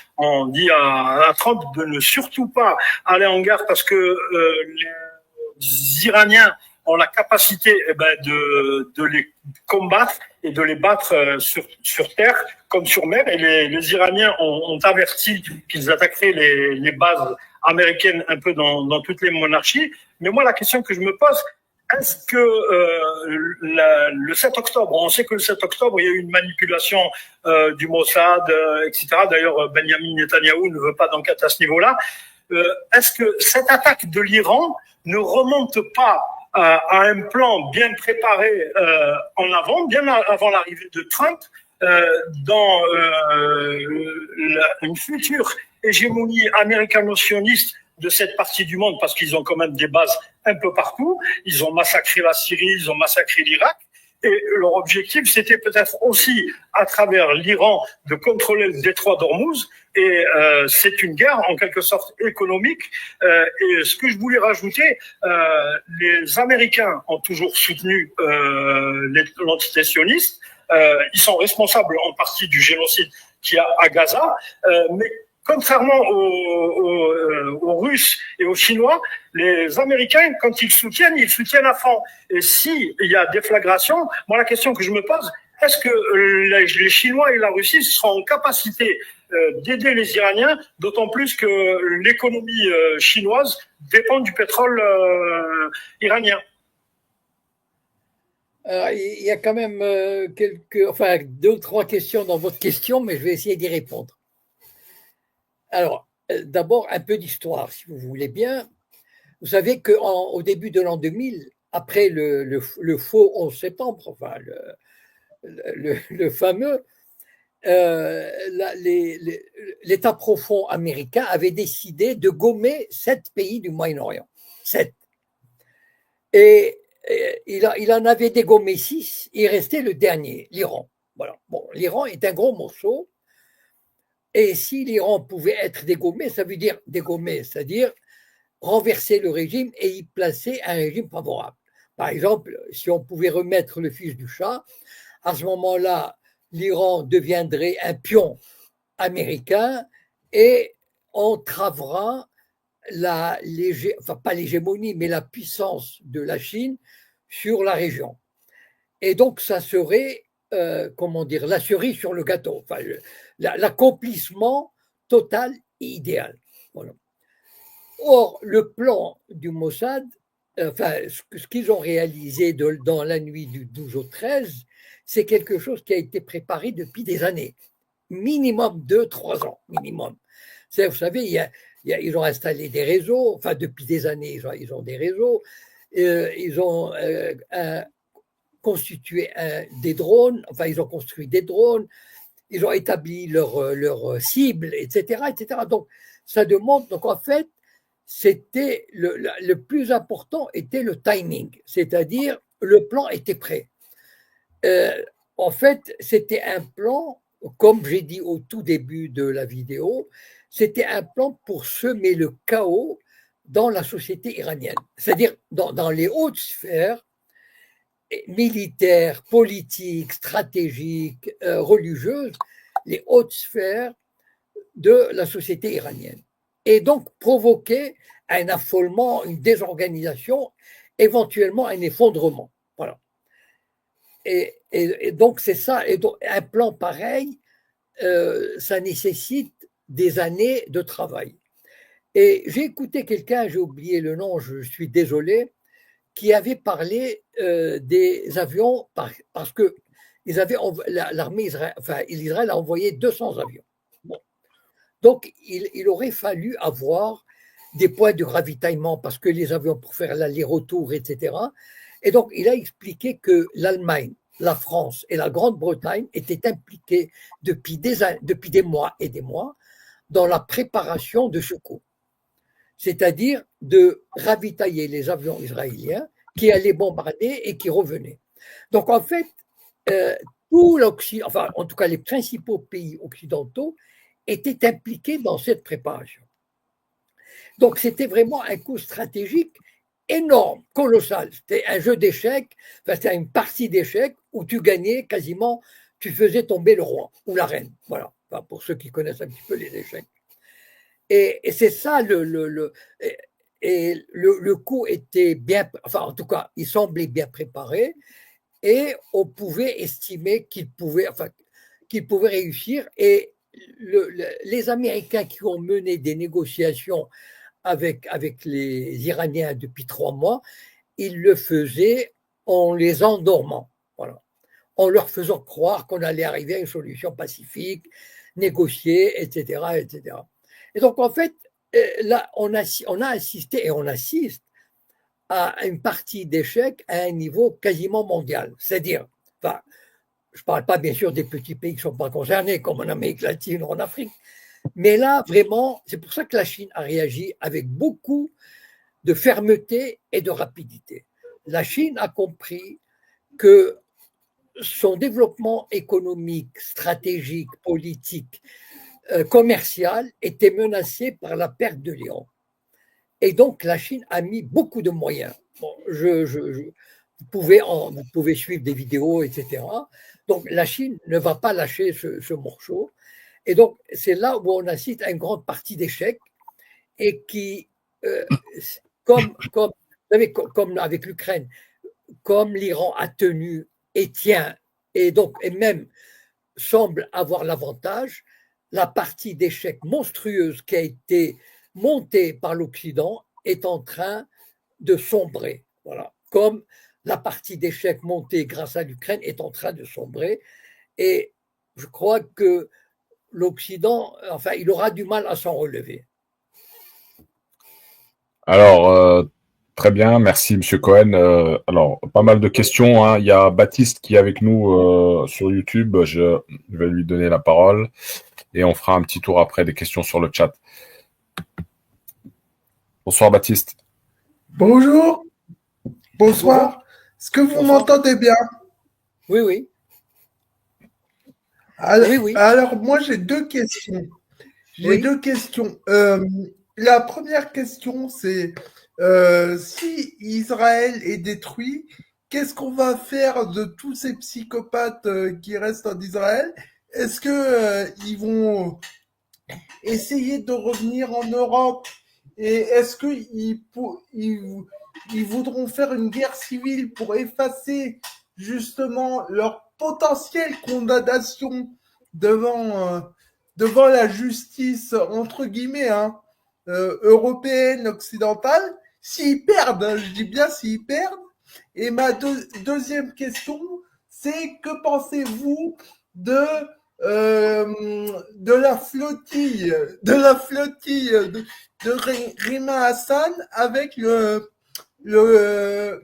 Trump de ne surtout pas aller en guerre parce que les Iraniens ont la capacité de les combattre et de les battre sur terre comme sur mer. Et les Iraniens ont averti qu'ils attaqueraient les bases américaines un peu dans toutes les monarchies. Mais moi, la question que je me pose, est-ce que le 7 octobre, on sait que le 7 octobre, il y a eu une manipulation du Mossad, etc. D'ailleurs, Benjamin Netanyahou ne veut pas d'enquête à ce niveau-là. Est-ce que cette attaque de l'Iran ne remonte pas à un plan bien préparé en avant, bien avant l'arrivée de Trump, dans une future hégémonie américano-sioniste de cette partie du monde, parce qu'ils ont quand même des bases un peu partout. Ils ont massacré la Syrie, ils ont massacré l'Irak. Et leur objectif, c'était peut-être aussi, à travers l'Iran, de contrôler le détroit d'Ormuz. Et c'est une guerre, en quelque sorte, économique. Et ce que je voulais rajouter, les Américains ont toujours soutenu l'entité sioniste. Ils sont responsables en partie du génocide qu'il y a à Gaza. Mais contrairement aux Russes et aux Chinois, les Américains, quand ils soutiennent à fond. Et s'il y a déflagration, moi, la question que je me pose, est-ce que les Chinois et la Russie seront en capacité d'aider les Iraniens, d'autant plus que l'économie chinoise dépend du pétrole iranien? Il y a quand même deux ou trois questions dans votre question, mais je vais essayer d'y répondre. Alors, d'abord, un peu d'histoire, si vous voulez bien. Vous savez qu'au début de l'an 2000, après le faux 11 septembre, enfin le fameux, l'État profond américain avait décidé de gommer 7 pays du Moyen-Orient. 7. Et il en avait dégommé 6, il restait le dernier, l'Iran. Voilà. Bon, l'Iran est un gros morceau. Et si l'Iran pouvait être dégommé, ça veut dire dégommé, c'est-à-dire renverser le régime et y placer un régime favorable. Par exemple, si on pouvait remettre le fils du Shah, à ce moment-là, l'Iran deviendrait un pion américain et entravera pas l'hégémonie, mais la puissance de la Chine sur la région. Et donc, ça serait, la cerise sur le gâteau, enfin, l'accomplissement total et idéal. Voilà. Or, le plan du Mossad, ce qu'ils ont réalisé dans la nuit du 12 au 13, c'est quelque chose qui a été préparé depuis des années, minimum 2-3 ans, minimum. Vous savez, ils ont installé des réseaux, enfin depuis des années, ils ont des réseaux, ils ont constitué des drones, enfin ils ont construit des drones, ils ont établi leur cible, etc., etc. Donc, ça demande, donc en fait, c'était le plus important était le timing, c'est-à-dire le plan était prêt. En fait, c'était un plan, comme j'ai dit au tout début de la vidéo, c'était un plan pour semer le chaos dans la société iranienne, c'est-à-dire dans les hautes sphères militaires, politiques, stratégiques, religieuses, les hautes sphères de la société iranienne. Et donc provoquer un affolement, une désorganisation, éventuellement un effondrement. Voilà. Et donc c'est ça. Et donc un plan pareil, ça nécessite des années de travail. Et j'ai écouté quelqu'un, j'ai oublié le nom, je suis désolé, qui avait parlé des avions parce que l'armée Israël a envoyé 200 avions. Bon. Donc, il aurait fallu avoir des points de ravitaillement parce que les avions pour faire l'aller-retour, etc. Et donc, il a expliqué que l'Allemagne, la France et la Grande-Bretagne étaient impliquées depuis des mois et des mois dans la préparation de ce coup. C'est-à-dire de ravitailler les avions israéliens qui allaient bombarder et qui revenaient. Donc, en fait, tout l'Occident, enfin, en tout cas, les principaux pays occidentaux étaient impliqués dans cette préparation. Donc, c'était vraiment un coup stratégique énorme, colossal. C'était un jeu d'échecs, enfin, c'était une partie d'échecs où tu gagnais quasiment, tu faisais tomber le roi ou la reine. Voilà, enfin, pour ceux qui connaissent un petit peu les échecs. Et c'est ça, le coup était bien, enfin, en tout cas, il semblait bien préparé et on pouvait estimer qu'il pouvait réussir. Et les Américains qui ont mené des négociations avec les Iraniens depuis 3 mois, ils le faisaient en les endormant, voilà, en leur faisant croire qu'on allait arriver à une solution pacifique, négociée, etc., etc. Et donc, en fait, là, on a assisté et on assiste à une partie d'échecs à un niveau quasiment mondial. C'est-à-dire, enfin, Je ne parle pas bien sûr des petits pays qui ne sont pas concernés, comme en Amérique latine ou en Afrique. Mais là, vraiment, c'est pour ça que la Chine a réagi avec beaucoup de fermeté et de rapidité. La Chine a compris que son développement économique, stratégique, politique, commercial était menacé par la perte de l'Iran. Et donc, la Chine a mis beaucoup de moyens. Bon, vous pouvez suivre des vidéos, etc. Donc, la Chine ne va pas lâcher ce morceau. Et donc, c'est là où on assiste à une grande partie d'échecs et qui, comme avec l'Ukraine, comme l'Iran a tenu et tient, et même semble avoir l'avantage, la partie d'échecs monstrueuse qui a été montée par l'Occident est en train de sombrer. Voilà. Comme la partie d'échecs montée grâce à l'Ukraine est en train de sombrer. Et je crois que l'Occident, enfin, il aura du mal à s'en relever. Alors, très bien, merci Monsieur Cohen. Alors, pas mal de questions, hein. Il y a Baptiste qui est avec nous sur YouTube. Je vais lui donner la parole et on fera un petit tour après des questions sur le chat. Bonsoir Baptiste. Bonjour. Bonsoir. Est-ce que vous m'entendez bien? Oui, oui. Alors, moi, j'ai deux questions. La première question, c'est si Israël est détruit, qu'est-ce qu'on va faire de tous ces psychopathes qui restent en Israël? Est-ce qu'ils vont essayer de revenir en Europe? Et est-ce qu'ils voudront faire une guerre civile pour effacer justement leur potentielle condamnation devant la justice, entre guillemets, européenne, occidentale, s'ils perdent, je dis bien s'ils perdent? Et ma deuxième question, c'est que pensez-vous de la flottille de Rima Hassan avec le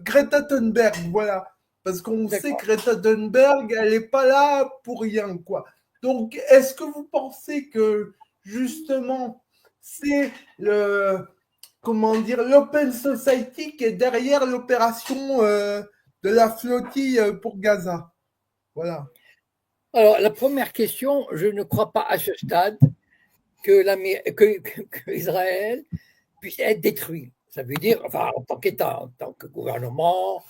Greta Thunberg, voilà. Parce qu'on sait que Greta Thunberg, elle n'est pas là pour rien, quoi. Donc, est-ce que vous pensez que, justement, c'est l'Open Society qui est derrière l'opération de la flottille pour Gaza? Voilà. Alors, la première question, je ne crois pas à ce stade que Israël puisse être détruit. Ça veut dire, enfin, en tant qu'État, en tant que gouvernement,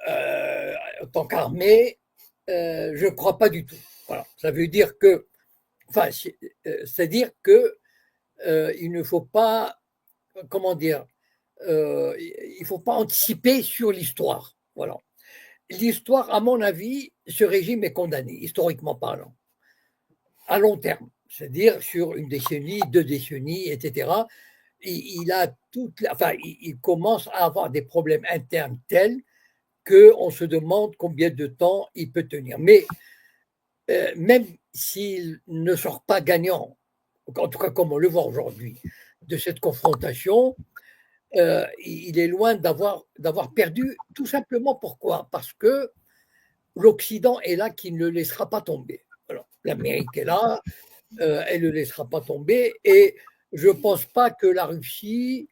en tant qu'armée, je ne crois pas du tout. Voilà. Ça veut dire que, enfin, c'est-à-dire que il ne faut pas, comment dire, il faut pas anticiper sur l'histoire. Voilà. L'histoire, à mon avis, ce régime est condamné, historiquement parlant, à long terme, c'est-à-dire sur une décennie, 2 décennies, etc. Il commence à avoir des problèmes internes tels qu'on se demande combien de temps il peut tenir. Mais même s'il ne sort pas gagnant, en tout cas comme on le voit aujourd'hui, de cette confrontation, il est loin d'avoir perdu, tout simplement. Pourquoi? Parce que l'Occident est là qui ne le laissera pas tomber. L'Amérique est là, elle ne le laissera pas tomber, et je ne pense pas que la Russie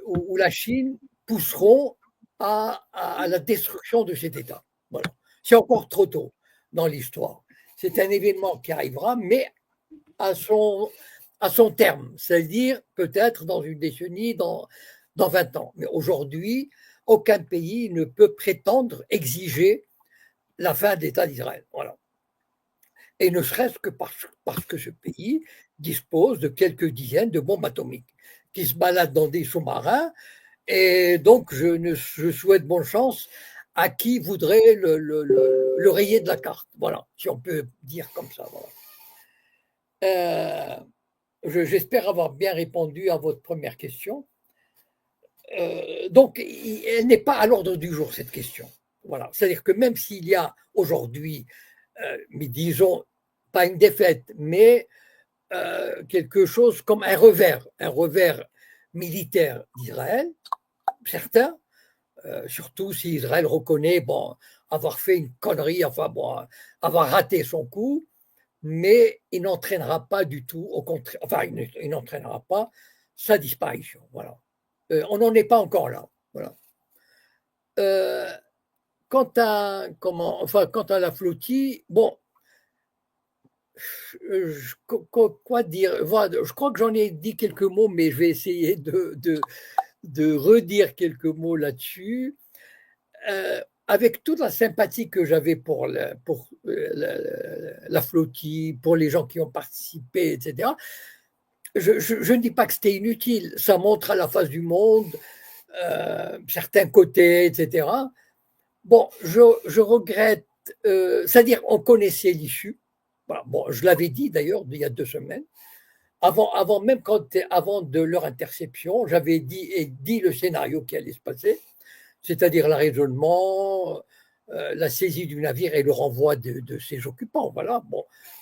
ou la Chine pousseront à la destruction de cet État. Voilà. C'est encore trop tôt dans l'histoire. C'est un événement qui arrivera, mais à son terme, c'est-à-dire peut-être dans une décennie, dans 20 ans. Mais aujourd'hui, aucun pays ne peut prétendre exiger la fin de l'État d'Israël. Voilà. Et ne serait-ce que parce que ce pays dispose de quelques dizaines de bombes atomiques qui se baladent dans des sous-marins. Et donc, je souhaite bonne chance à qui voudrait le rayer de la carte. Voilà, si on peut dire comme ça. Voilà. J'espère avoir bien répondu à votre première question. Donc, elle n'est pas à l'ordre du jour, cette question. Voilà. C'est-à-dire que même s'il y a aujourd'hui, mais disons, pas une défaite, mais quelque chose comme un revers militaire d'Israël, certains surtout si Israël reconnaît avoir fait une connerie, avoir raté son coup, mais il n'entraînera pas du tout, au contraire, il n'entraînera pas sa disparition. Voilà. On n'en est pas encore là. Voilà. Quant à la flottille, quoi dire? Voilà, je crois que j'en ai dit quelques mots, mais je vais essayer de redire quelques mots là-dessus. Avec toute la sympathie que j'avais pour la flottille, pour les gens qui ont participé, etc., je ne dis pas que c'était inutile. Ça montre à la face du monde certains côtés, etc. Je regrette, c'est-à-dire on connaissait l'issue. Voilà. Je l'avais dit d'ailleurs il y a 2 semaines. Avant de leur interception, j'avais dit le scénario qui allait se passer, c'est-à-dire l'arraisonnement, la saisie du navire et le renvoi de ses occupants. Voilà,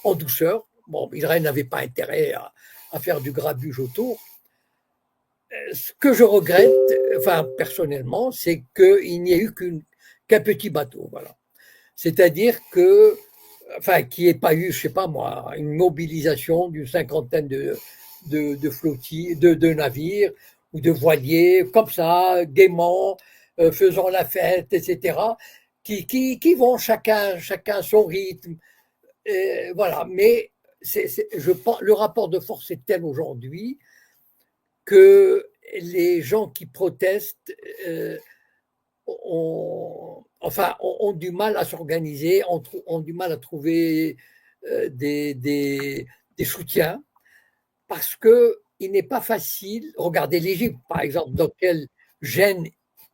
en douceur. Israël n'avait pas intérêt à faire du grabuge autour. Ce que je regrette, personnellement, c'est qu'il n'y ait eu qu'un petit bateau. Voilà. C'est-à-dire qu'il n'y ait pas eu, je sais pas moi, une mobilisation d'une 50aine de flottilles, de navires ou de voiliers, comme ça, gaiement, faisant la fête, etc., qui vont chacun son rythme. Voilà. Mais je pense, le rapport de force est tel aujourd'hui que les gens qui protestent ont du mal à s'organiser, ont du mal à trouver des soutiens, parce qu'il n'est pas facile. Regardez l'Égypte, par exemple, dans quelle gêne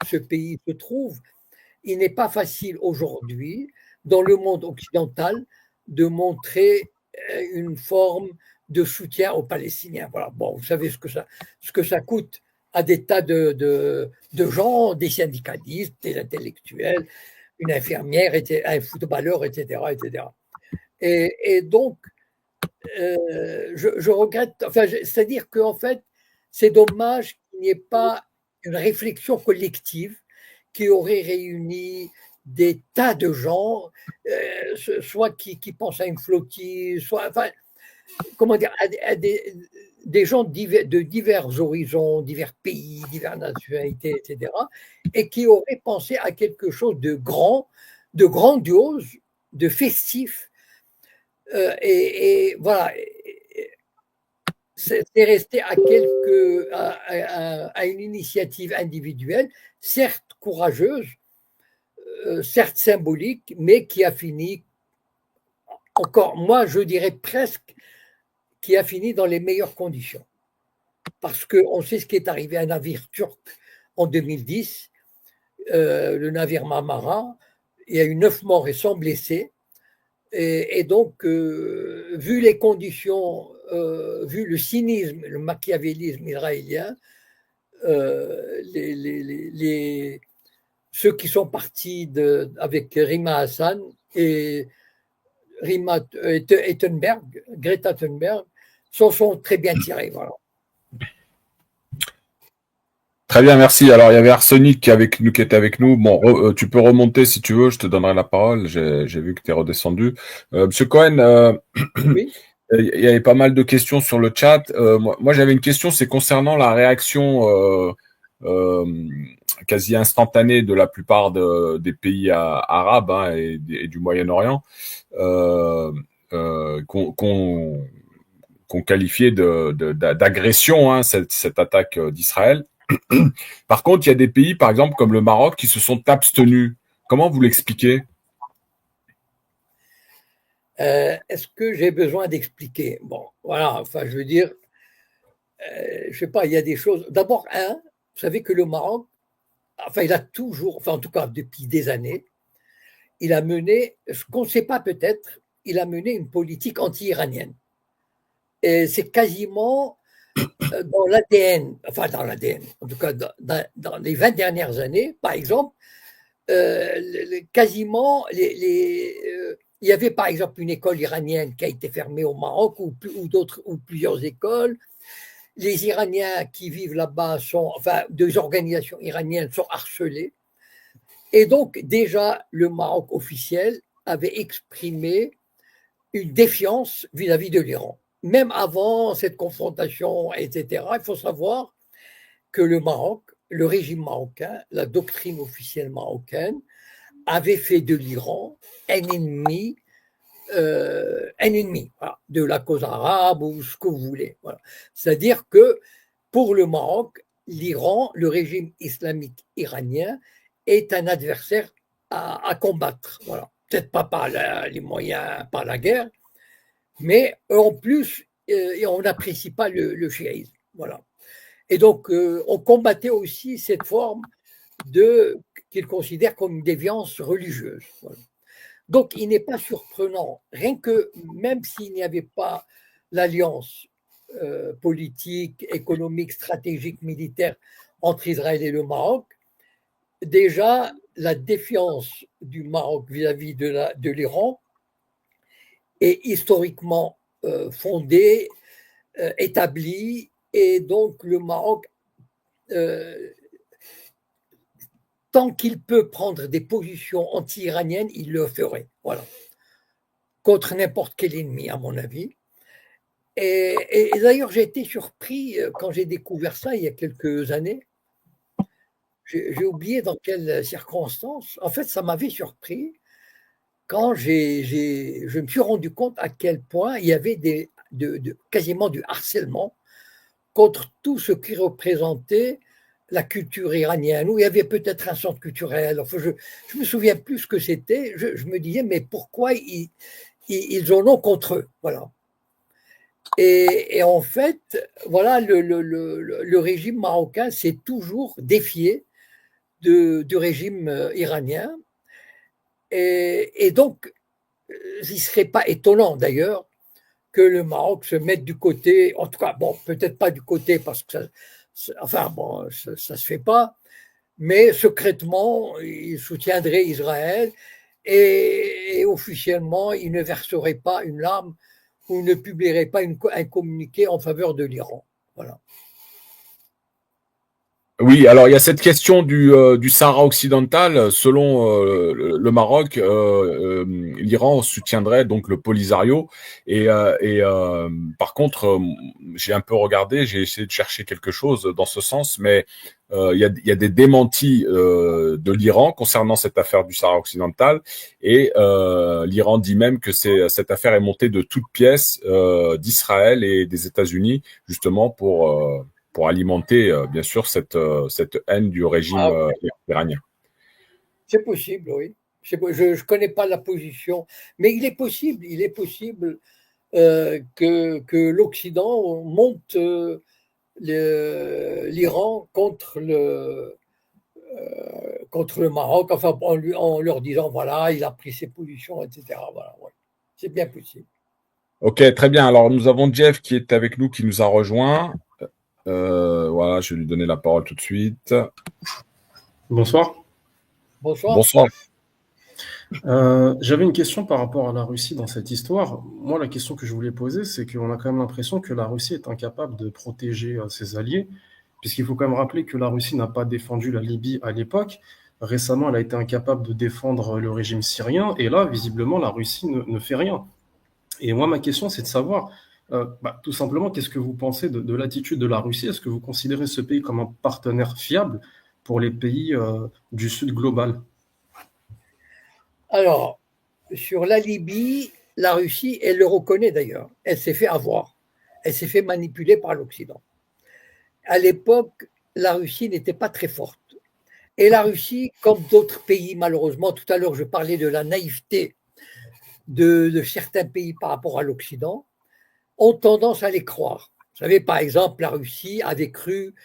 ce pays se trouve. Il n'est pas facile aujourd'hui, dans le monde occidental, de montrer une forme de soutien aux Palestiniens. Voilà. Vous savez ce que ça coûte à des tas de gens, des syndicalistes, des intellectuels, une infirmière, un footballeur, etc. etc. Et donc, je regrette, c'est-à-dire qu'en fait, c'est dommage qu'il n'y ait pas une réflexion collective qui aurait réuni des tas de gens, soit qui pensent à une flottille, soit, comment dire, à des gens de divers horizons, divers pays, diverses nationalités, etc., et qui auraient pensé à quelque chose de grand, de grandiose, de festif. Et voilà, c'est resté à une initiative individuelle, certes courageuse, certes symbolique, mais qui a fini, encore, moi je dirais presque, qui a fini dans les meilleures conditions. Parce qu'on sait ce qui est arrivé à un navire turc en 2010, le navire Marmara, il y a eu 9 morts et 100 blessés. Et donc, vu les conditions, vu le cynisme, le machiavélisme israélien, ceux qui sont partis avec Rima Hassan et Greta Thunberg, s'en sont très bien tirés. Voilà. Très bien, merci. Alors, il y avait Arsenic qui était avec nous. Tu peux remonter si tu veux, je te donnerai la parole. J'ai vu que tu es redescendu. Monsieur Cohen, oui. Il y avait pas mal de questions sur le chat. Moi, j'avais une question, c'est concernant la réaction quasi instantanée de la plupart des pays arabes et du Moyen-Orient, qu'on qualifiait d'agression, cette attaque d'Israël. Par contre, il y a des pays, par exemple, comme le Maroc, qui se sont abstenus. Comment vous l'expliquez ? Est-ce que j'ai besoin d'expliquer ? Voilà, je veux dire, je sais pas, il y a des choses. D'abord, vous savez que le Maroc, il a toujours, en tout cas depuis des années, il a mené, ce qu'on ne sait pas peut-être, il a mené une politique anti-iranienne. Et c'est quasiment dans l'ADN, en tout cas dans les 20 dernières années, par exemple, quasiment, il y avait par exemple une école iranienne qui a été fermée au Maroc ou plusieurs écoles. Les Iraniens qui vivent là-bas des organisations iraniennes sont harcelés. Et donc, déjà, le Maroc officiel avait exprimé une défiance vis-à-vis de l'Iran. Même avant cette confrontation, etc., il faut savoir que le Maroc, le régime marocain, la doctrine officielle marocaine, avait fait de l'Iran un ennemi, voilà, de la cause arabe ou ce que vous voulez. Voilà. C'est-à-dire que pour le Maroc, l'Iran, le régime islamique iranien, est un adversaire à combattre. Voilà. Peut-être pas par les moyens, par la guerre, mais en plus, on n'apprécie pas le chiisme. Voilà. Et donc, on combattait aussi cette forme qu'ils considèrent comme une déviance religieuse. Voilà. Donc, il n'est pas surprenant, rien que même s'il n'y avait pas l'alliance politique, économique, stratégique, militaire entre Israël et le Maroc, déjà, la défiance du Maroc vis-à-vis de l'Iran est historiquement fondée, établie, et donc le Maroc, tant qu'il peut prendre des positions anti-iraniennes, il le ferait, voilà, contre n'importe quel ennemi, à mon avis. Et d'ailleurs, j'ai été surpris quand j'ai découvert ça il y a quelques années. J'ai oublié dans quelles circonstances. En fait, ça m'avait surpris quand je me suis rendu compte à quel point il y avait quasiment du harcèlement contre tout ce qui représentait la culture iranienne, où il y avait peut-être un centre culturel. Enfin, je me souviens plus ce que c'était. Je me disais, mais pourquoi ils en ont contre eux, voilà. Et en fait, voilà, le régime marocain s'est toujours défié du régime iranien. Et donc, il ne serait pas étonnant d'ailleurs que le Maroc se mette du côté, en tout cas, bon, peut-être pas du côté parce que ça se fait pas, mais secrètement, il soutiendrait Israël et officiellement, il ne verserait pas une larme ou ne publierait pas un communiqué en faveur de l'Iran. Voilà. Oui, alors il y a cette question du Sahara occidental. Selon le Maroc, l'Iran soutiendrait donc le Polisario. Par contre, j'ai un peu regardé, j'ai essayé de chercher quelque chose dans ce sens, mais il y a des démentis de l'Iran concernant cette affaire du Sahara occidental. Et l'Iran dit même que cette affaire est montée de toutes pièces d'Israël et des États-Unis, justement pour alimenter, bien sûr, cette haine du régime iranien. C'est possible, oui. Je ne connais pas la position, mais il est possible que l'Occident monte l'Iran contre le Maroc, enfin, en leur disant, voilà, il a pris ses positions, etc. Voilà, ouais. C'est bien possible. Ok, très bien. Alors, nous avons Jeff qui est avec nous, qui nous a rejoint. Voilà, je vais lui donner la parole tout de suite. Bonsoir. Bonsoir. Bonsoir. J'avais une question par rapport à la Russie dans cette histoire. Moi, la question que je voulais poser, c'est qu'on a quand même l'impression que la Russie est incapable de protéger ses alliés, puisqu'il faut quand même rappeler que la Russie n'a pas défendu la Libye à l'époque. Récemment, elle a été incapable de défendre le régime syrien, et là, visiblement, la Russie ne fait rien. Et moi, ma question, c'est de savoir, tout simplement, qu'est-ce que vous pensez de l'attitude de la Russie? Est-ce que vous considérez ce pays comme un partenaire fiable pour les pays du Sud global? Alors, sur la Libye, la Russie, elle le reconnaît d'ailleurs. Elle s'est fait avoir. Elle s'est fait manipuler par l'Occident. À l'époque, la Russie n'était pas très forte. Et la Russie, comme d'autres pays, malheureusement, tout à l'heure, je parlais de la naïveté de certains pays par rapport à l'Occident, ont tendance à les croire. Vous savez, par exemple, la Russie avait cru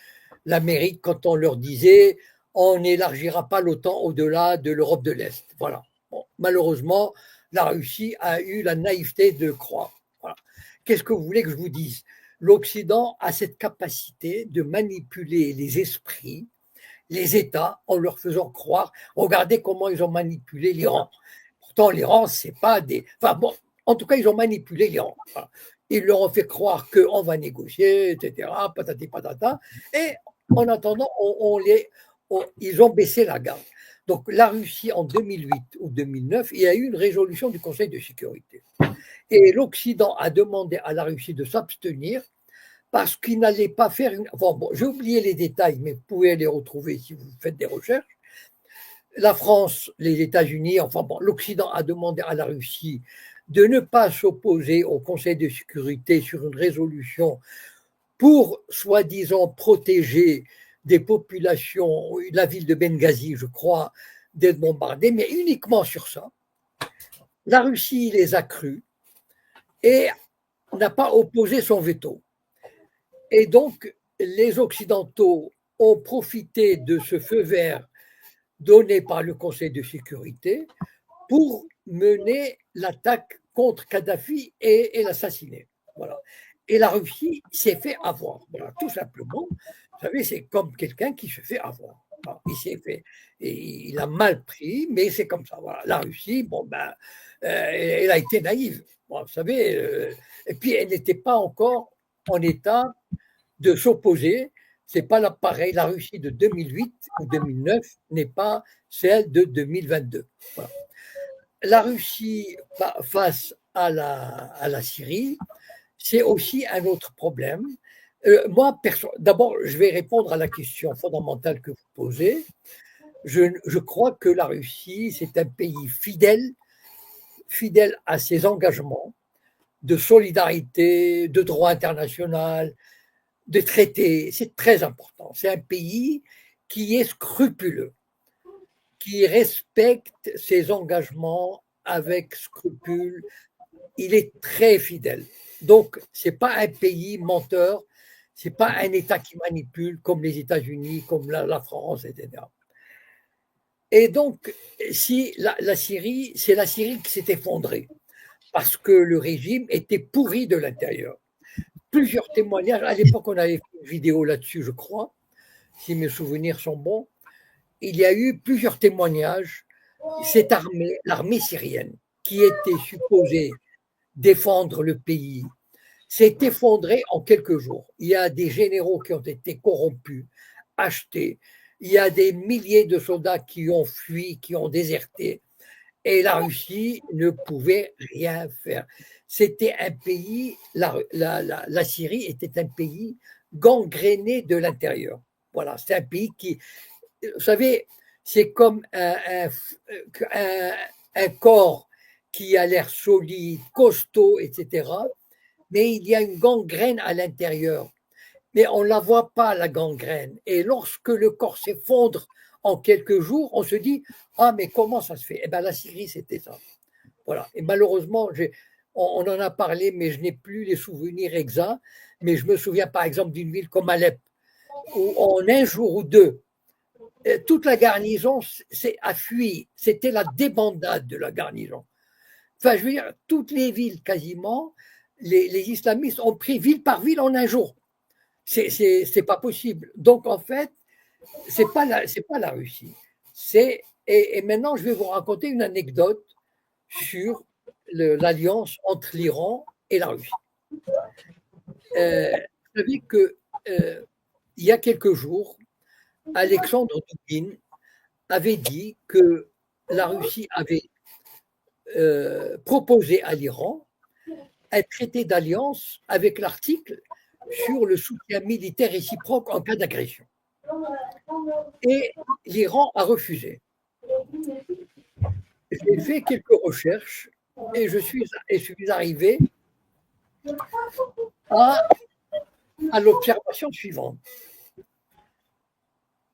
l'Amérique quand on leur disait on n'élargira pas l'OTAN au-delà de l'Europe de l'Est. Voilà. Bon, malheureusement, la Russie a eu la naïveté de croire. Voilà. Qu'est-ce que vous voulez que je vous dise? L'Occident a cette capacité de manipuler les esprits, les États, en leur faisant croire. Regardez comment ils ont manipulé l'Iran. Pourtant, l'Iran, c'est pas des. Enfin bon, en tout cas, ils ont manipulé l'Iran. Voilà. Ils leur ont fait croire qu'on va négocier, etc., patati patata. Et en attendant, ils ont baissé la garde. Donc la Russie, en 2008 ou 2009, il y a eu une résolution du Conseil de sécurité. Et l'Occident a demandé à la Russie de s'abstenir parce qu'il n'allait pas faire une... Enfin, bon, j'ai oublié les détails, mais vous pouvez les retrouver si vous faites des recherches. La France, les États-Unis, enfin bon, l'Occident a demandé à la Russie de ne pas s'opposer au Conseil de sécurité sur une résolution pour, soi-disant, protéger des populations, la ville de Benghazi, je crois, d'être bombardée, mais uniquement sur ça. La Russie les a crus et n'a pas opposé son veto. Et donc, les Occidentaux ont profité de ce feu vert donné par le Conseil de sécurité pour mener l'attaque contre Kadhafi et l'assassiner. Voilà. Et la Russie s'est fait avoir. Voilà, tout simplement. Vous savez, c'est comme quelqu'un qui se fait avoir. Voilà, il s'est fait. Et il a mal pris, mais c'est comme ça. Voilà. La Russie, bon, ben, elle a été naïve. Bon, vous savez, et puis elle n'était pas encore en état de s'opposer. C'est pas pareil. La Russie de 2008 ou 2009 n'est pas celle de 2022. Voilà. La Russie face à la Syrie, c'est aussi un autre problème. Moi, d'abord, je vais répondre à la question fondamentale que vous posez. Je crois que la Russie, c'est un pays fidèle à ses engagements de solidarité, de droit international, de traités. C'est très important. C'est un pays qui est scrupuleux, qui respecte ses engagements avec scrupule. Il est très fidèle. Donc, ce n'est pas un pays menteur, ce n'est pas un État qui manipule comme les États-Unis, comme la France, etc. Et donc, si la Syrie, c'est la Syrie qui s'est effondrée parce que le régime était pourri de l'intérieur. Plusieurs témoignages, à l'époque on avait fait une vidéo là-dessus, je crois, si mes souvenirs sont bons, il y a eu plusieurs témoignages. Cette armée, l'armée syrienne, qui était supposée défendre le pays, s'est effondrée en quelques jours. Il y a des généraux qui ont été corrompus, achetés, il y a des milliers de soldats qui ont fui, qui ont déserté, et la Russie ne pouvait rien faire. C'était un pays, la Syrie était un pays gangréné de l'intérieur. Voilà, c'est un pays qui, vous savez, c'est comme un corps qui a l'air solide, costaud, etc. Mais il y a une gangrène à l'intérieur. Mais on ne la voit pas, la gangrène. Et lorsque le corps s'effondre en quelques jours, on se dit « Ah, mais comment ça se fait ?» Eh bien, la Syrie, c'était ça. Voilà. Et malheureusement, on en a parlé, mais je n'ai plus les souvenirs exacts. Mais je me souviens, par exemple, d'une ville comme Alep, où en un jour ou deux, toute la garnison a fui. C'était la débandade de la garnison. Enfin, je veux dire, toutes les villes, quasiment, les islamistes ont pris ville par ville en un jour. C'est pas possible. Donc, en fait, c'est pas la Russie. Et maintenant, je vais vous raconter une anecdote sur l'alliance entre l'Iran et la Russie. Vous savez que il y a quelques jours, Alexandre Dugin avait dit que la Russie avait proposé à l'Iran un traité d'alliance avec l'article sur le soutien militaire réciproque en cas d'agression. Et l'Iran a refusé. J'ai fait quelques recherches et je suis arrivé à l'observation suivante.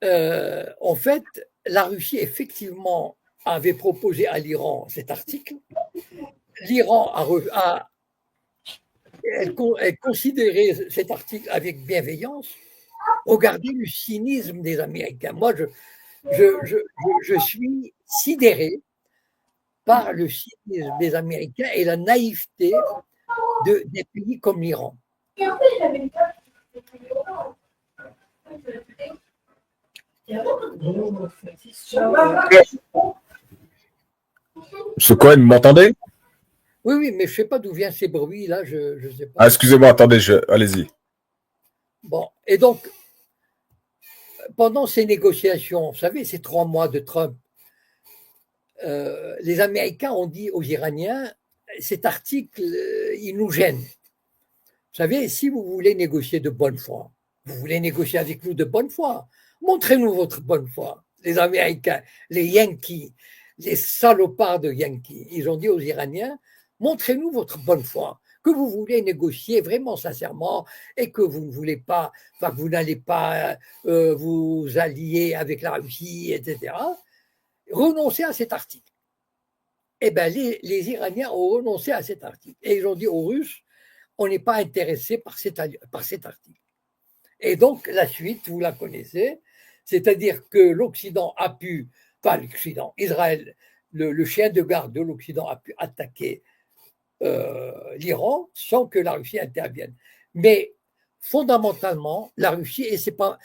En fait, la Russie, effectivement, avait proposé à l'Iran cet article. L'Iran elle considérait cet article avec bienveillance. Regardez le cynisme des Américains. Moi, je suis sidéré par le cynisme des Américains et la naïveté des pays comme l'Iran. Monsieur Cohen, vous m'entendez? Oui, mais je ne sais pas d'où viennent ces bruits là, je ne sais pas. Ah, excusez-moi, attendez, allez-y. Bon, et donc, pendant ces négociations, vous savez, ces 3 mois de Trump, les Américains ont dit aux Iraniens, cet article, il nous gêne. Vous savez, si vous voulez négocier de bonne foi, vous voulez négocier avec nous de bonne foi, montrez-nous votre bonne foi. Les Américains, les Yankees, les salopards de Yankees, ils ont dit aux Iraniens, montrez-nous votre bonne foi, que vous voulez négocier vraiment sincèrement et que vous ne voulez pas, enfin, que vous n'allez pas vous allier avec la Russie, etc. Renoncez à cet article. Eh bien, les Iraniens ont renoncé à cet article et ils ont dit aux Russes, on n'est pas intéressé par cet article. Et donc, la suite, vous la connaissez, c'est-à-dire que l'Occident a pu, enfin l'Occident, Israël, le chien de garde de l'Occident a pu attaquer l'Iran sans que la Russie intervienne. Mais fondamentalement, la Russie, et c'est pas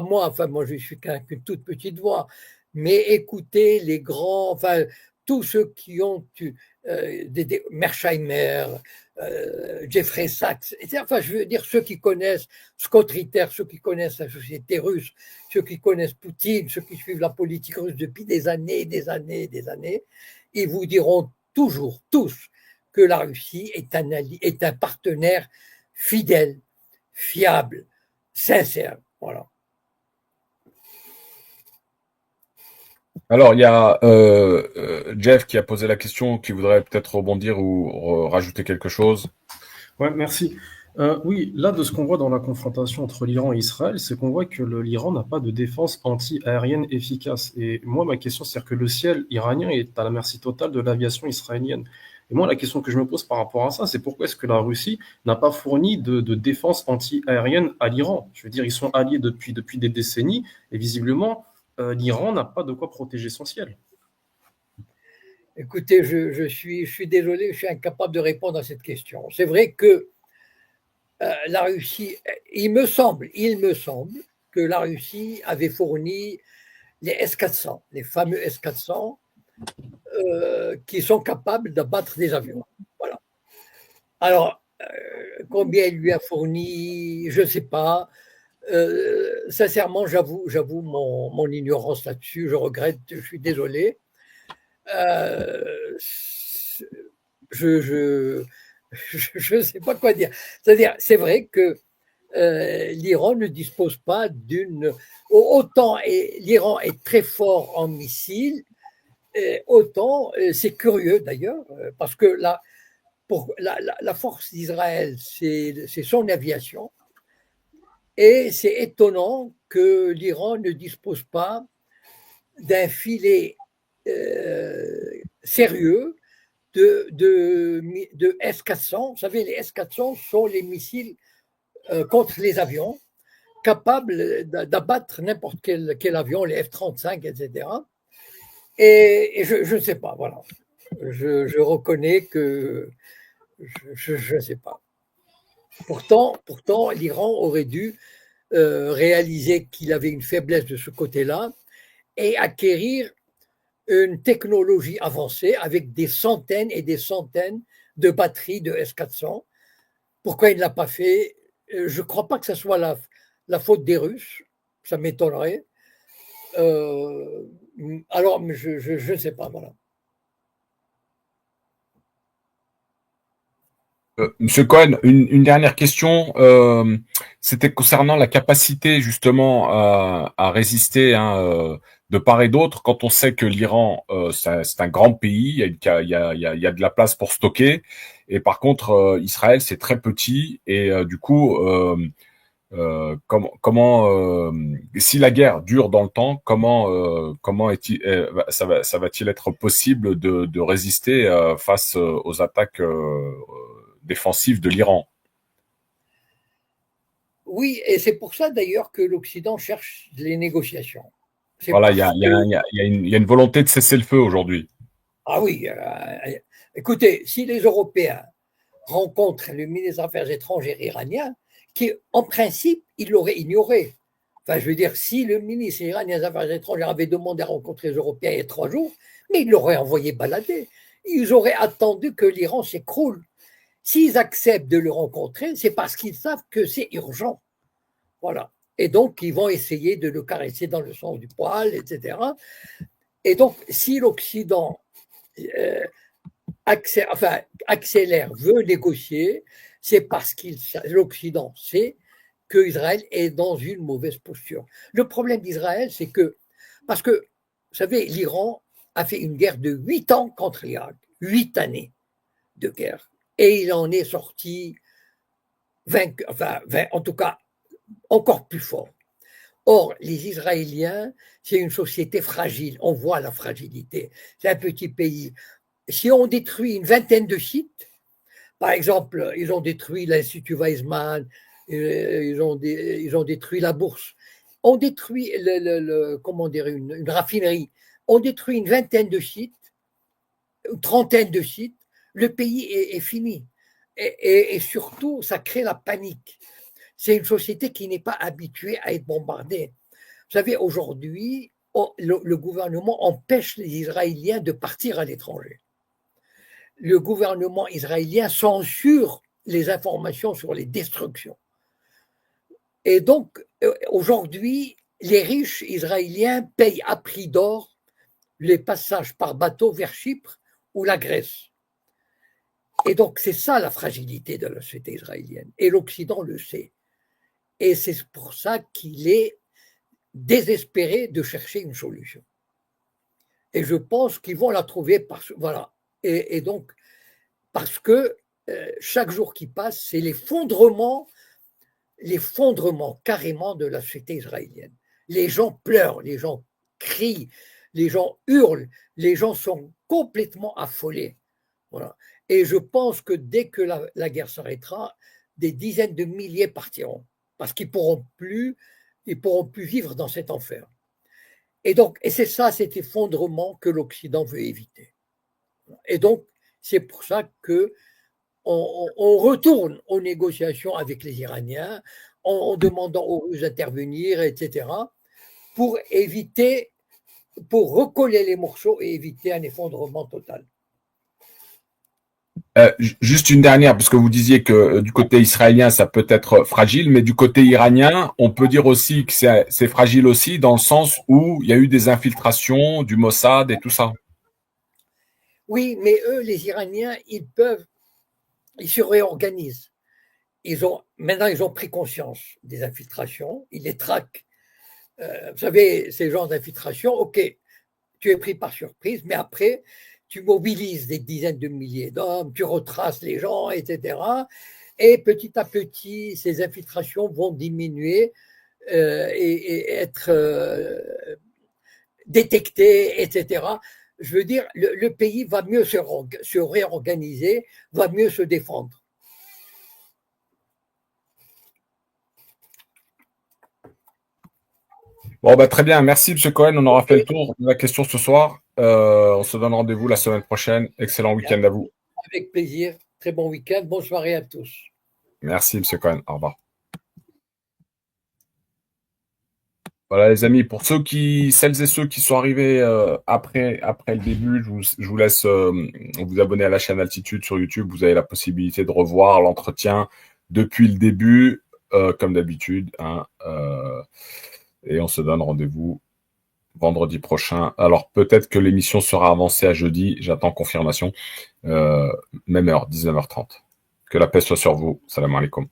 moi, enfin moi je suis qu'une toute petite voix, mais écoutez les grands, enfin tous ceux qui ont Mersheimer, Jeffrey Sachs, etc. Enfin je veux dire ceux qui connaissent Scott Ritter, ceux qui connaissent la société russe, ceux qui connaissent Poutine, ceux qui suivent la politique russe depuis des années, ils vous diront toujours, tous, que la Russie est un partenaire fidèle, fiable, sincère. Voilà. Alors, il y a Jeff qui a posé la question, qui voudrait peut-être rebondir ou rajouter quelque chose. Ouais, merci. Oui, là, de ce qu'on voit dans la confrontation entre l'Iran et Israël, c'est qu'on voit que l'Iran n'a pas de défense anti-aérienne efficace. Et moi, ma question, c'est que le ciel iranien est à la merci totale de l'aviation israélienne. Et moi, la question que je me pose par rapport à ça, c'est pourquoi est-ce que la Russie n'a pas fourni de défense anti-aérienne à l'Iran? Je veux dire, ils sont alliés depuis des décennies, et visiblement, l'Iran n'a pas de quoi protéger son ciel. Écoutez, je suis désolé, je suis incapable de répondre à cette question. C'est vrai que la Russie, il me semble que la Russie avait fourni les S-400, les fameux S-400, qui sont capables d'abattre des avions. Voilà. Alors, combien il lui a fourni, je ne sais pas. Sincèrement, j'avoue mon ignorance là-dessus, je regrette, je suis désolé. Je ne sais pas quoi dire. C'est-à-dire, c'est vrai que l'Iran ne dispose pas d'une... Autant l'Iran est très fort en missiles, autant, c'est curieux d'ailleurs, parce que la force d'Israël, c'est son aviation, et c'est étonnant que l'Iran ne dispose pas d'un filet sérieux de S-400. Vous savez, les S-400 sont les missiles contre les avions, capables d'abattre n'importe quel avion, les F-35, etc. Et je ne sais pas, voilà. Je reconnais que je ne sais pas. Pourtant, l'Iran aurait dû réaliser qu'il avait une faiblesse de ce côté-là et acquérir une technologie avancée avec des centaines et des centaines de batteries de S-400. Pourquoi il ne l'a pas fait? Je ne crois pas que ce soit la faute des Russes, ça m'étonnerait. Alors, je ne sais pas, voilà. Monsieur Cohen, une dernière question. C'était concernant la capacité justement à résister de part et d'autre. Quand on sait que l'Iran, c'est un grand pays, il y a de la place pour stocker. Et par contre, Israël, c'est très petit. Et du coup, si la guerre dure dans le temps, comment ça va-t-il être possible de résister face aux attaques défensive de l'Iran? Oui, et c'est pour ça d'ailleurs que l'Occident cherche les négociations. Voilà, il y a une volonté de cesser le feu aujourd'hui. Ah oui, écoutez, si les Européens rencontrent le ministre des Affaires étrangères iranien, qui en principe, il l'aurait ignoré. Enfin, je veux dire, si le ministre iranien des Affaires étrangères avait demandé à rencontrer les Européens il y a 3 jours, mais il l'aurait envoyé balader. Ils auraient attendu que l'Iran s'écroule. S'ils acceptent de le rencontrer, c'est parce qu'ils savent que c'est urgent. Voilà. Et donc, ils vont essayer de le caresser dans le sens du poil, etc. Et donc, si l'Occident accélère, veut négocier, c'est parce que l'Occident sait qu'Israël est dans une mauvaise posture. Le problème d'Israël, c'est que, parce que, vous savez, l'Iran a fait une guerre de 8 ans contre l'Irak, 8 années de guerre, et il en est sorti vaincu, en tout cas, encore plus fort. Or, les Israéliens, c'est une société fragile, on voit la fragilité, c'est un petit pays. Si on détruit une vingtaine de sites, par exemple, ils ont détruit l'Institut Weizmann, ils ont détruit la bourse, on détruit comment dire, une raffinerie, on détruit une vingtaine de sites, une trentaine de sites, le pays est fini. Et surtout, ça crée la panique. C'est une société qui n'est pas habituée à être bombardée. Vous savez, aujourd'hui, le gouvernement empêche les Israéliens de partir à l'étranger. Le gouvernement israélien censure les informations sur les destructions. Et donc, aujourd'hui, les riches israéliens payent à prix d'or les passages par bateau vers Chypre ou la Grèce. Et donc, c'est ça la fragilité de la société israélienne. Et l'Occident le sait. Et c'est pour ça qu'il est désespéré de chercher une solution. Et je pense qu'ils vont la trouver, voilà. Et donc, parce que chaque jour qui passe, c'est l'effondrement carrément de la société israélienne. Les gens pleurent, les gens crient, les gens hurlent, les gens sont complètement affolés. Voilà. Et je pense que dès que la guerre s'arrêtera, des dizaines de milliers partiront, parce qu'ils pourront plus vivre dans cet enfer. Et c'est ça, cet effondrement que l'Occident veut éviter. Et donc, c'est pour ça que on retourne aux négociations avec les Iraniens en demandant aux Russes d'intervenir, etc., pour recoller les morceaux et éviter un effondrement total. Juste une dernière, parce que vous disiez que du côté israélien, ça peut être fragile, mais du côté iranien, on peut dire aussi que c'est fragile aussi dans le sens où il y a eu des infiltrations du Mossad et tout ça. Oui, mais eux, les Iraniens, ils se réorganisent. Maintenant, ils ont pris conscience des infiltrations, ils les traquent. Vous savez, ces genres d'infiltration, ok, tu es pris par surprise, mais après, tu mobilises des dizaines de milliers d'hommes, tu retraces les gens, etc. Et petit à petit, ces infiltrations vont diminuer et être détectées, etc. Je veux dire, le pays va mieux se réorganiser, va mieux se défendre. Bon, très bien. Merci, M. Cohen. On aura fait le tour de la question ce soir. On se donne rendez-vous la semaine prochaine. Excellent week-end à vous. Avec plaisir. Très bon week-end. Bonne soirée à tous. Merci, M. Cohen. Au revoir. Voilà, les amis. Pour celles et ceux qui sont arrivés après le début, je vous laisse vous abonner à la chaîne Altitude sur YouTube. Vous avez la possibilité de revoir l'entretien depuis le début, comme d'habitude. Et on se donne rendez-vous vendredi prochain. Alors, peut-être que l'émission sera avancée à jeudi. J'attends confirmation. Même heure, 19h30. Que la paix soit sur vous. Salam alaikum.